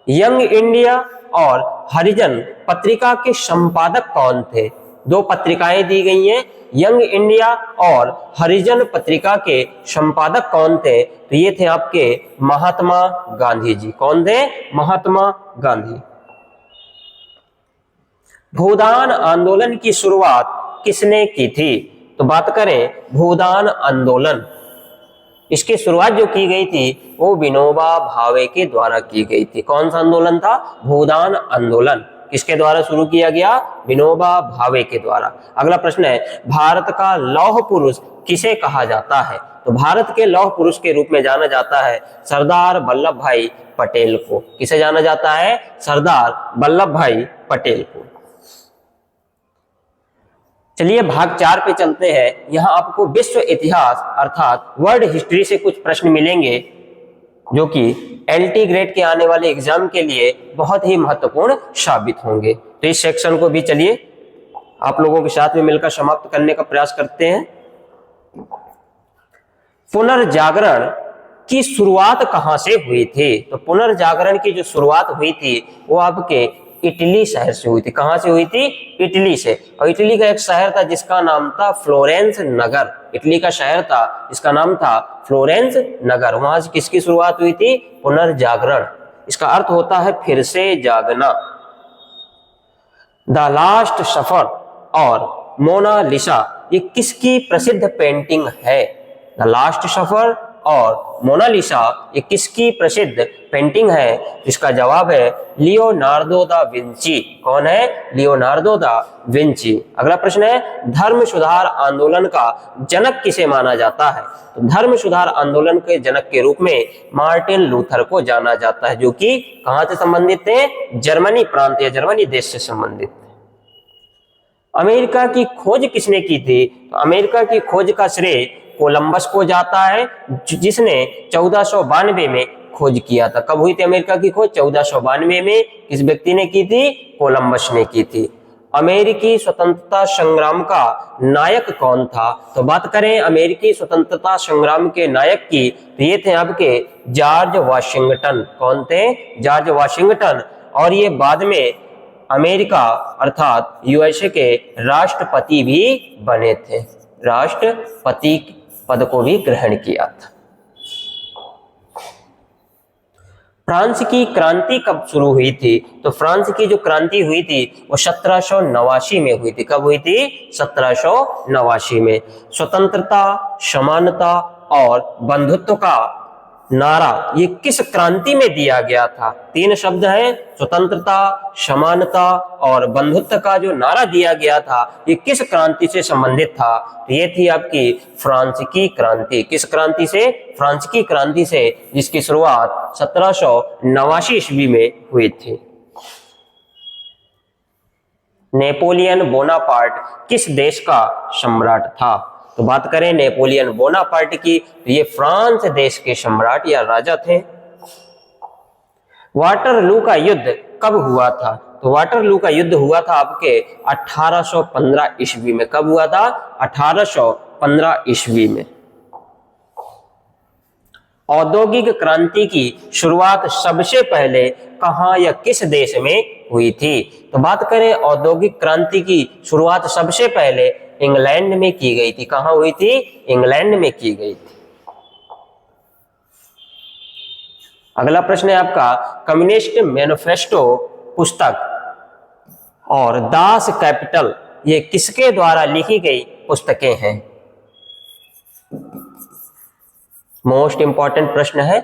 यंग इंडिया और हरिजन पत्रिका के संपादक कौन थे? दो पत्रिकाएं दी गई हैं, यंग इंडिया और हरिजन पत्रिका के संपादक कौन थे? तो ये थे आपके महात्मा गांधी जी। कौन थे? महात्मा गांधी। भूदान आंदोलन की शुरुआत किसने की थी? तो बात करें भूदान आंदोलन, इसकी शुरुआत जो की गई थी वो विनोबा भावे के द्वारा की गई थी। कौन सा आंदोलन था? भूदान आंदोलन। किसके द्वारा शुरू किया गया? विनोबा भावे के द्वारा। अगला प्रश्न है, भारत का लौह पुरुष किसे कहा जाता है? तो भारत के लौह पुरुष के रूप में जाना जाता है सरदार वल्लभ भाई पटेल को। किसे जाना जाता है? सरदार वल्लभ भाई पटेल को। चलिए भाग 4 पे चलते हैं। यहां आपको विश्व इतिहास अर्थात वर्ल्ड हिस्ट्री से कुछ प्रश्न मिलेंगे जो कि एलटी ग्रेड के आने वाले एग्जाम के लिए बहुत ही महत्वपूर्ण साबित होंगे। तो इस सेक्शन को भी चलिए आप लोगों के साथ में मिलकर समाप्त करने का प्रयास करते हैं। पुनर्जागरण की शुरुआत कहां से हुई थी? तो पुनर्जागरण की जो शुरुआत हुई थी वो आपके इटली शहर से हुई थी। कहां से हुई थी? इटली से। और इटली का एक शहर था जिसका नाम था फ्लोरेंस नगर। इटली का शहर था जिसका नाम था फ्लोरेंस नगर। वहां से किसकी शुरुआत हुई थी? पुनर्जागरण। इसका अर्थ होता है फिर से जागना। द लास्ट सफर और मोनालिसा ये किसकी प्रसिद्ध पेंटिंग है? द लास्ट सफर और मोनालिसा ये किसकी प्रसिद्ध पेंटिंग है? इसका जवाब है लियोनार्दो दा विंची। कौन है? Leonardo da Vinci. अगला प्रश्न है धर्म सुधार आंदोलन का जनक किसे माना जाता है? तो धर्म सुधार आंदोलन के जनक के रूप में मार्टिन लूथर को जाना जाता है, जो कि कहां से संबंधित थे? जर्मनी प्रांत या जर्मनी देश से संबंधित। अमेरिका की खोज किसने की थी? तो अमेरिका की खोज का श्रेय कोलंबस को जाता है, जिसने 1492 में खोज किया था। कब हुई थी अमेरिका की खोज? 1492 में। किस व्यक्ति ने की थी? कोलंबस ने की थी। अमेरिकी स्वतंत्रता संग्राम का नायक कौन था? तो बात करें अमेरिकी स्वतंत्रता संग्राम के नायक की, तो ये थे आपके जॉर्ज वाशिंगटन। कौन थे? George Washington. और ये बाद में अमेरिका अर्थात यूएसए के राष्ट्रपति भी बने थे। राष्ट्रपति पद को भी ग्रहण किया था। फ्रांस की क्रांति कब शुरू हुई थी? तो फ्रांस की जो क्रांति हुई थी वो 1789 में हुई थी। कब हुई थी? 1789 में। स्वतंत्रता, समानता और बंधुत्व का नारा ये किस क्रांति में दिया गया था? तीन शब्द हैं, स्वतंत्रता, समानता और बंधुत्व का जो नारा दिया गया था ये किस क्रांति से संबंधित था? तो ये थी आपकी फ्रांस की क्रांति। किस क्रांति से? फ्रांस की क्रांति से, जिसकी शुरुआत 1789 ईस्वी में हुई थी। नेपोलियन बोनापार्ट किस देश का सम्राट था? तो बात करें नेपोलियन बोनापार्ट की, तो ये फ्रांस देश के सम्राट या राजा थे। वाटरलू का युद्ध कब हुआ था? तो वाटरलू का युद्ध हुआ था आपके 1815 ईस्वी में। कब हुआ था? 1815 ईस्वी में। औद्योगिक क्रांति की शुरुआत सबसे पहले कहां या किस देश में हुई थी? तो बात करें औद्योगिक क्रांति की शुरुआत सबसे पहले इंग्लैंड में की गई थी। कहां हुई थी? इंग्लैंड में की गई थी। अगला प्रश्न है आपका कम्युनिस्ट मैनिफेस्टो पुस्तक और दास कैपिटल ये किसके द्वारा लिखी गई पुस्तकें हैं? मोस्ट इंपॉर्टेंट प्रश्न है,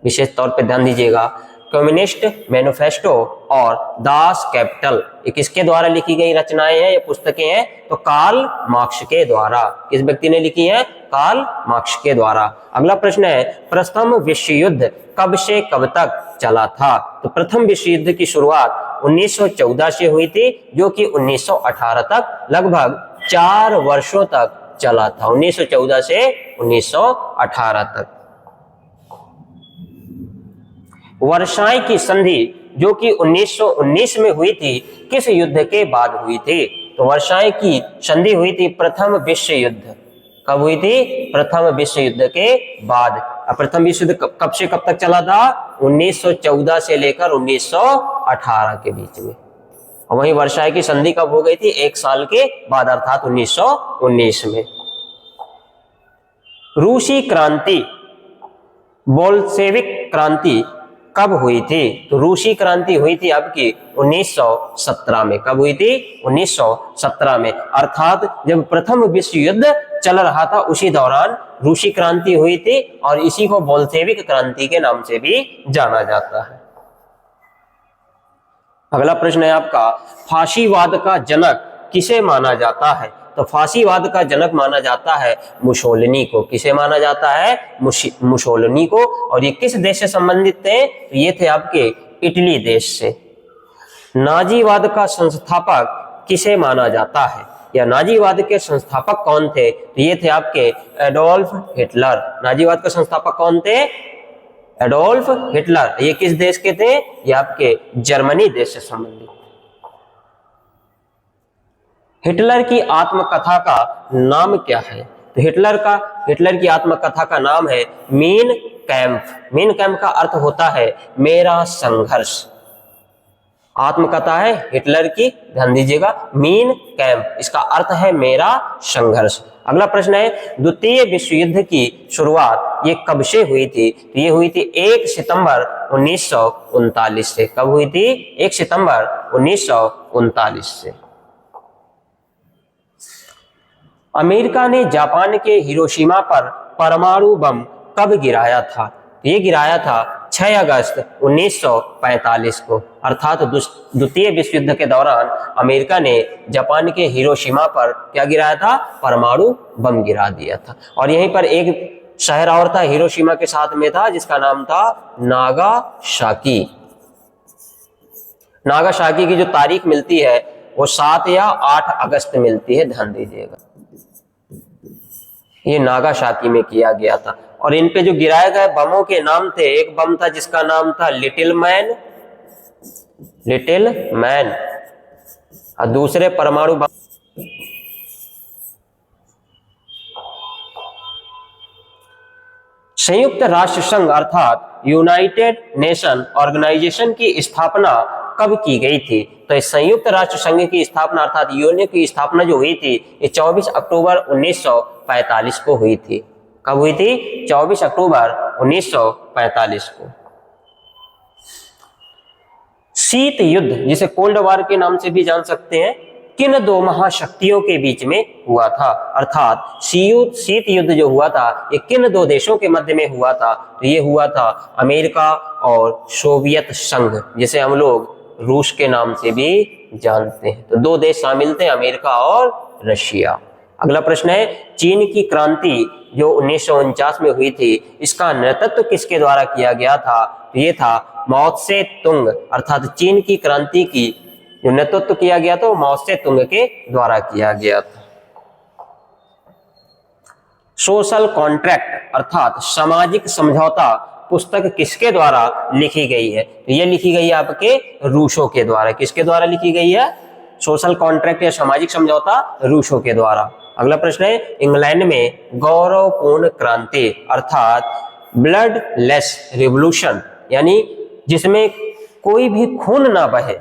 विशेष तौर पे ध्यान दीजिएगा। कम्युनिस्ट मैनिफेस्टो और दास कैपिटल ये किसके द्वारा लिखी गई रचनाएं हैं या पुस्तकें हैं? तो कार्ल मार्क्स के द्वारा। किस व्यक्ति ने लिखी है? कार्ल मार्क्स के द्वारा। अगला प्रश्न है प्रथम विश्व युद्ध कब से कब तक चला था? तो प्रथम विश्व युद्ध की शुरुआत 1914 से हुई थी, जो कि 1918 तक लगभग 4 वर्षों तक चला था। 1914 से 1918 तक। वर्साई की संधि जो कि 1919 में हुई थी, किस युद्ध के बाद हुई थी? तो वर्साई की संधि हुई थी प्रथम विश्व युद्ध। कब हुई थी? प्रथम विश्व युद्ध के बाद। प्रथम विश्व युद्ध कब से कब तक चला था? 1914 से लेकर 1918 के बीच में। और वहीं वर्साई की संधि कब हो गई थी? 1 साल के बाद अर्थात 1919 में। रूसी क्रांति, बोल्शेविक क्रांति कब हुई थी? तो रूसी क्रांति हुई थी आपकी 1917 में। कब हुई थी? 1917 में। अर्थात जब प्रथम विश्व युद्ध चल रहा था उसी दौरान रूसी क्रांति हुई थी, और इसी को बोल्शेविक क्रांति के नाम से भी जाना जाता है। अगला प्रश्न है आपका फाशीवाद का जनक किसे माना जाता है? तो फाशीवाद का जनक माना जाता है मुसोलिनी को। किसे माना जाता है? मुसोलिनी को। और ये किस देश से संबंधित थे? तो ये थे आपके इटली देश से। नाजीवाद का संस्थापक किसे माना जाता है, या नाजीवाद के संस्थापक कौन थे? तो ये थे आपके एडोल्फ हिटलर। नाजीवाद के संस्थापक कौन थे? Adolf Hitler. ये किस देश के थे? ये आपके जर्मनी देश से संबंधित। हिटलर की आत्मकथा का नाम क्या है? तो हिटलर की आत्मकथा का नाम है मीन कैम्प। मीन कैम्प का अर्थ होता है मेरा संघर्ष। आत्मकथा है हिटलर की, ध्यान दीजिएगा, मीन कैम्प, इसका अर्थ है मेरा संघर्ष। अगला प्रश्न है द्वितीय विश्व युद्ध की शुरुआत ये कब से हुई थी? तो ये हुई थी 1 सितंबर 1939 से। कब हुई थी? 1 सितंबर 1939 से। अमेरिका ने जापान के हिरोशिमा पर परमाणु बम कब गिराया था? ये गिराया था 6 अगस्त 1945 को, अर्थात द्वितीय विश्व युद्ध के दौरान अमेरिका ने जापान के हिरोशिमा पर क्या गिराया था? परमाणु बम गिरा दिया था। और यहीं पर एक शहर और था हिरोशिमा के साथ में था, जिसका नाम था नागासाकी। नागासाकी की जो तारीख मिलती है वो 7 या 8 अगस्त मिलती है, ध्यान दीजिएगा। ये नागासाकी में किया गया था। और इन पे जो गिराए गए बमों के नाम थे, एक बम था जिसका नाम था लिटिल मैन, और दूसरे परमाणु बम संयुक्त राष्ट्र संघ अर्थात यूनाइटेड नेशन ऑर्गेनाइजेशन की स्थापना कब की गई थी? तो इस संयुक्त राष्ट्र संघ की स्थापना अर्थात यूएनओ की स्थापना जो हुई थी ये 24 अक्टूबर 1945 को हुई थी। कब हुई थी? 24 अक्टूबर 1945 को। शीत युद्ध, जिसे कोल्ड वॉर के नाम से भी जान सकते हैं, किन दो महाशक्तियों के बीच में हुआ था? अर्थात शीत युद्ध जो हुआ था ये किन दो देशों के मध्य में हुआ था? तो ये हुआ था अमेरिका और सोवियत संघ, जिसे हम लोग रूस के नाम से भी जानते हैं। तो दो देश शामिल थे, अमेरिका और रशिया। अगला प्रश्न है, चीन की क्रांति जो 1949 में हुई थी, इसका नेतृत्व किसके द्वारा किया गया था? तो ये था माओ त्से तुंग, अर्थात चीन की क्रांति की जो नेतृत्व किया गया था वो माओ त्से तुंग के द्वारा किया गया था। सोशल कॉन्ट्रैक्ट अर्थात सामाजिक समझौता पुस्तक किसके द्वारा लिखी गई है? तो ये लिखी गई है आपके रूसों के द्वारा। किसके द्वारा लिखी गई है? सोशल कॉन्ट्रैक्ट या सामाजिक समझौता रूसों के द्वारा। अगला प्रश्न है, इंग्लैंड में गौरवपूर्ण क्रांति अर्थात ब्लडलेस रिवॉल्यूशन, यानी जिसमें कोई भी खून ना बहे,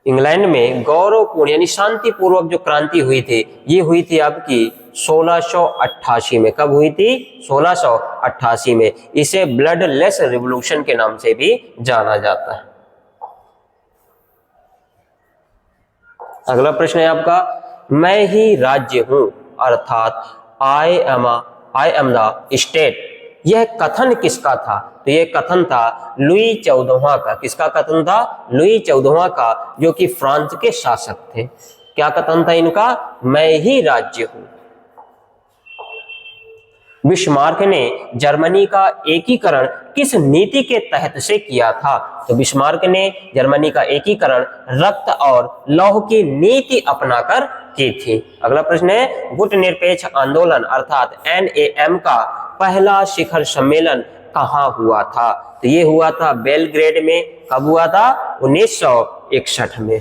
इंग्लैंड में गौरवपूर्ण यानी शांतिपूर्वक जो क्रांति हुई थी ये हुई थी आपकी 1688 में। कब हुई थी? 1688 में। इसे ब्लडलेस रिवॉल्यूशन के नाम से भी जाना जाता है। अगला प्रश्न है आपका, मैं ही राज्य हूं अर्थात आई एम द स्टेट, यह कथन किसका था? तो यह कथन था लुई 14वां का। किसका कथन था? लुई 14वां का, जो कि फ्रांस के शासक थे। क्या कथन था इनका? मैं ही राज्य हूं। बिस्मार्क ने जर्मनी का एकीकरण किस नीति के तहत से किया था? तो बिस्मार्क ने जर्मनी का एकीकरण रक्त और लौह की नीति अपनाकर की थी। अगला प्रश्न है, गुटनिरपेक्ष आंदोलन अर्थात NAM का पहला शिखर सम्मेलन कहाँ हुआ था? तो ये हुआ था बेलग्रेड में। कब हुआ था? 1961 में।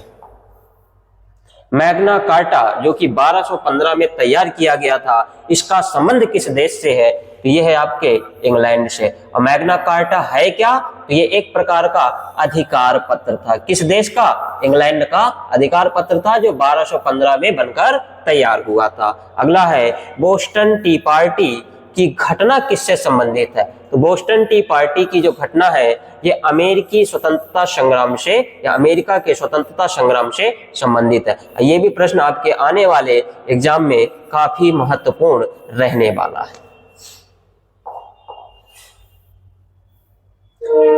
मैग्ना कार्टा जो कि 1215 में तैयार किया गया था, इसका संबंध किस देश से है? तो ये है आपके इंग्लैंड से। और मैग्ना कार्टा है क्या? तो ये एक प्रकार का अधिकार पत्र था। किस देश का? इंग्लैंड का अधिकार पत्र था, जो 1215 में बनकर तैयार हुआ था। अगला है, बोस्टन टी पार्टी की घटना किससे संबंधित है? तो बोस्टन टी पार्टी की जो घटना है ये अमेरिकी स्वतंत्रता संग्राम से या अमेरिका के स्वतंत्रता संग्राम से संबंधित है। ये भी प्रश्न आपके आने वाले एग्जाम में काफी महत्वपूर्ण रहने वाला है।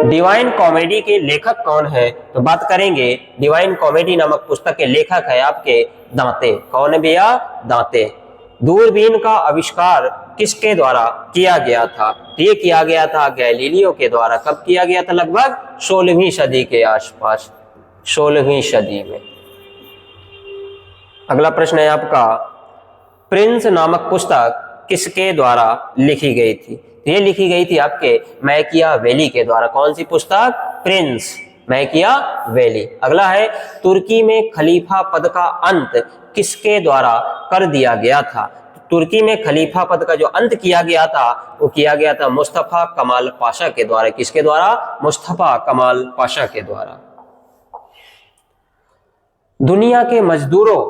डिवाइन कॉमेडी के लेखक कौन है? तो बात करेंगे, डिवाइन कॉमेडी नामक पुस्तक के लेखक है आपके दांते। कौन है भैया? दांते। दूरबीन का आविष्कार किसके द्वारा किया गया था? ये किया गया था गैलीलियो के द्वारा। कब किया गया था? लगभग 16वीं सदी के आसपास, 16वीं सदी में। अगला प्रश्न है आपका, प्रिंस नामक पुस्तक किसके द्वारा लिखी गई थी? ये लिखी गई थी आपके मैकियावेली के द्वारा। कौन सी पुस्तक? Prince, Machiavelli. अगला है, तुर्की में खलीफा पद का अंत किसके द्वारा कर दिया गया था? तुर्की में खलीफा पद का जो अंत किया गया था वो किया गया था मुस्तफा कमाल पाशा के द्वारा। किसके द्वारा? मुस्तफा कमाल पाशा के द्वारा। दुनिया के मजदूरों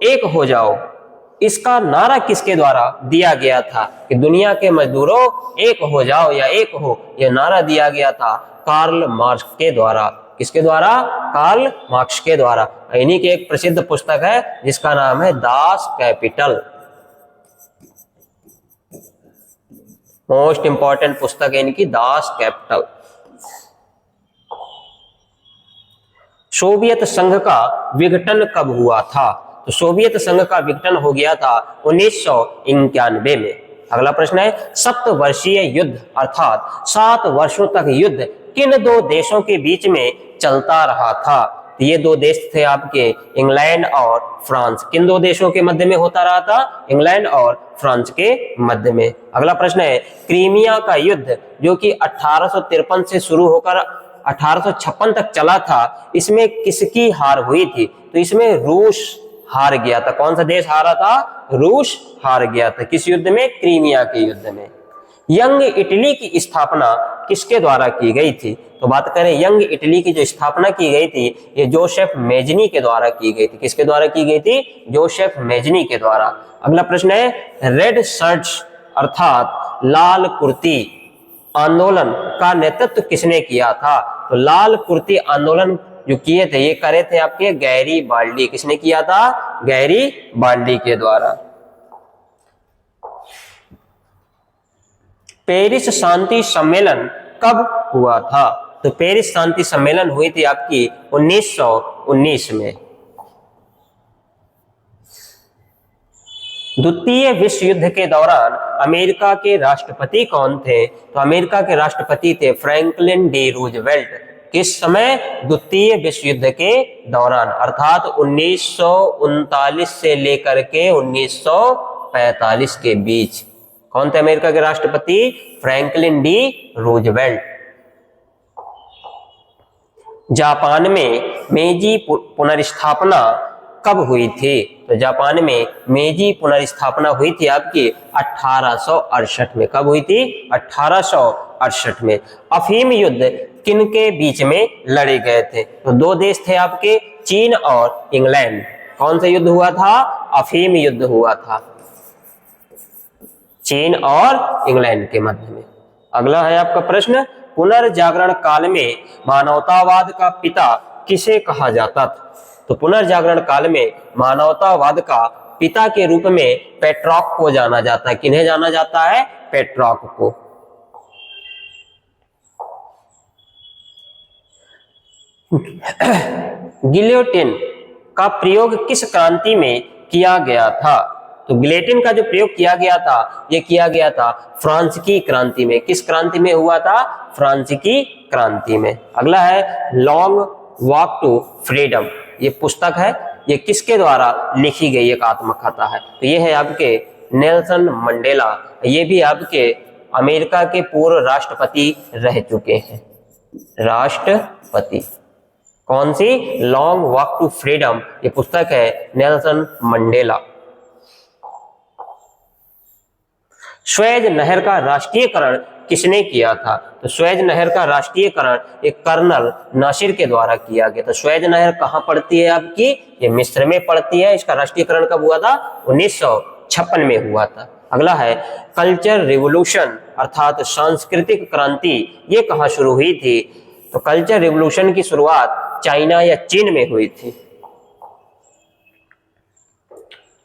एक हो जाओ, इसका नारा किसके द्वारा दिया गया था? कि दुनिया के मजदूरों एक हो जाओ या एक हो, यह नारा दिया गया था कार्ल मार्क्स के द्वारा। किसके द्वारा? कार्ल मार्क्स के द्वारा। इन्हीं की एक प्रसिद्ध पुस्तक है जिसका नाम है दास कैपिटल। मोस्ट इंपॉर्टेंट पुस्तक है इनकी दास कैपिटल। सोवियत संघ का विघटन कब हुआ था? तो सोवियत संघ का विघटन हो गया था 1991 में। अगला प्रश्न है सप्तवर्षीय युद्ध अर्थात 7 वर्षों तक युद्ध किन 2 देशों के बीच में चलता रहा था? तो ये 2 देश थे आपके इंग्लैंड और फ्रांस। किन 2 देशों के मध्य में होता रहा था? इंग्लैंड और फ्रांस के मध्य में। अगला प्रश्न है क्रीमिया का युद्ध जो कि 1853 से शुरू होकर 1856 तक चला था, इसमें किसकी हार हुई थी? तो इसमें रूस हार गया था। कौन सा देश हारा था? रूस हार गया था। किस युद्ध में? क्रीमिया के युद्ध में। यंग इटली की स्थापना किसके द्वारा की गई थी? तो बात करें यंग इटली की जो स्थापना की गई थी, ये जोसेफ मेजनी के द्वारा की गई थी। किसके द्वारा की गई थी? जोसेफ मेजनी के द्वारा। अगला प्रश्न है रेड शर्ट्स अर्थात लाल कुर्ती आंदोलन का नेतृत्व किसने किया था? तो लाल कुर्ती आंदोलन जो किए थे ये करे थे आपके गैरीबाल्डी। किसने किया था? गैरीबाल्डी के द्वारा। पेरिस शांति सम्मेलन कब हुआ था? तो पेरिस शांति सम्मेलन हुई थी आपकी 1919 में। द्वितीय विश्व युद्ध के दौरान अमेरिका के राष्ट्रपति कौन थे? तो अमेरिका के राष्ट्रपति थे फ्रैंकलिन डी रूजवेल्ट। किस समय? द्वितीय विश्व युद्ध के दौरान अर्थात 1939 से लेकर के 1945 के बीच। कौन थे अमेरिका के राष्ट्रपति? Franklin D Roosevelt. जापान में मेजी पुनर्स्थापना कब हुई थी? तो जापान में मेजी पुनर्स्थापना हुई थी आपकी 1868 में। कब हुई थी? 1868 में। अफीम युद्ध किनके बीच में लड़े गए थे? तो 2 देश थे आपके, चीन और इंग्लैंड। कौन सा युद्ध हुआ था? अफीम युद्ध हुआ था, चीन और इंग्लैंड के मध्य में। अगला है आपका प्रश्न पुनर्जागरण काल में मानवतावाद का पिता किसे कहा जाता था? तो पुनर्जागरण काल में मानवतावाद का पिता के रूप में पेट्रॉक को जाना जाता है। किन्हें जाना जाता है? पेट्रॉक को। गिलोटिन का प्रयोग किस क्रांति में किया गया था? तो गिलेटिन का जो प्रयोग किया गया था ये किया गया था फ्रांसीसी क्रांति में। किस क्रांति में हुआ था? फ्रांसीसी क्रांति में। अगला है लॉन्ग वॉक टू फ्रीडम। ये पुस्तक है, ये किसके द्वारा लिखी गई एक आत्मकथा है? तो ये है आपके नेल्सन मंडेला। ये भी आपके अमेरिका के पूर्व राष्ट्रपति रह चुके हैं। राष्ट्रपति कौन सी? Long walk to freedom. ये पुस्तक है नेल्सन मंडेला। स्वेज नहर का राष्ट्रीयकरण किसने किया था? तो स्वेज नहर का राष्ट्रीयकरण एक कर्नल नासिर के द्वारा किया गया। तो स्वेज नहर कहां पड़ती है आपकी? ये मिस्र में पड़ती है। इसका राष्ट्रीयकरण कब हुआ था? 1956 में हुआ था। अगला है कल्चर रिवॉल्यूशन अर्थात सांस्कृतिक क्रांति, ये कहां शुरू हुई थी? तो कल्चर रिवॉल्यूशन की शुरुआत चाइना या चीन में हुई थी।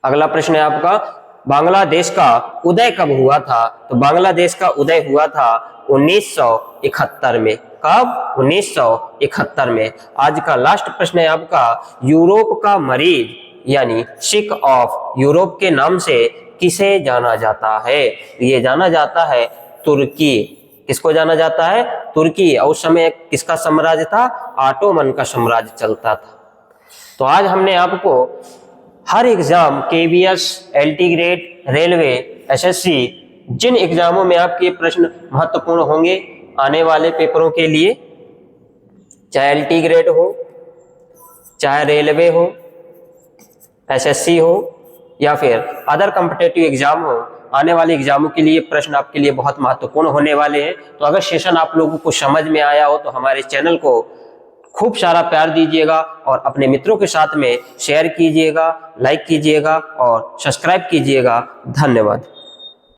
अगला प्रश्न है आपका बांग्लादेश का उदय कब हुआ था? तो बांग्लादेश का उदय हुआ था 1971 में। कब? 1971 में। आज का लास्ट प्रश्न है आपका यूरोप का मरीज यानी सिक ऑफ यूरोप के नाम से किसे जाना जाता है? ये जाना जाता है तुर्की। किसको जाना जाता है? तुर्की। और उस समय किसका साम्राज्य था? ऑटोमन का साम्राज्य चलता था। तो आज हमने आपको हर exam KVS, LT grade, railway, SSC, जिन एग्जामों में आपके प्रश्न महत्वपूर्ण होंगे आने वाले पेपरों के लिए, चाहे एलटी ग्रेड हो, चाहे रेलवे हो, एसएससी हो या फिर अदर कॉम्पिटिटिव एग्जाम हो, आने वाले एग्जामों के लिए प्रश्न आपके लिए बहुत महत्वपूर्ण होने वाले हैं। तो अगर सेशन आप लोगों को समझ में आया हो तो हमारे चैनल को खूब सारा प्यार दीजिएगा और अपने मित्रों के साथ में शेयर कीजिएगा, लाइक कीजिएगा और सब्सक्राइब कीजिएगा। धन्यवाद।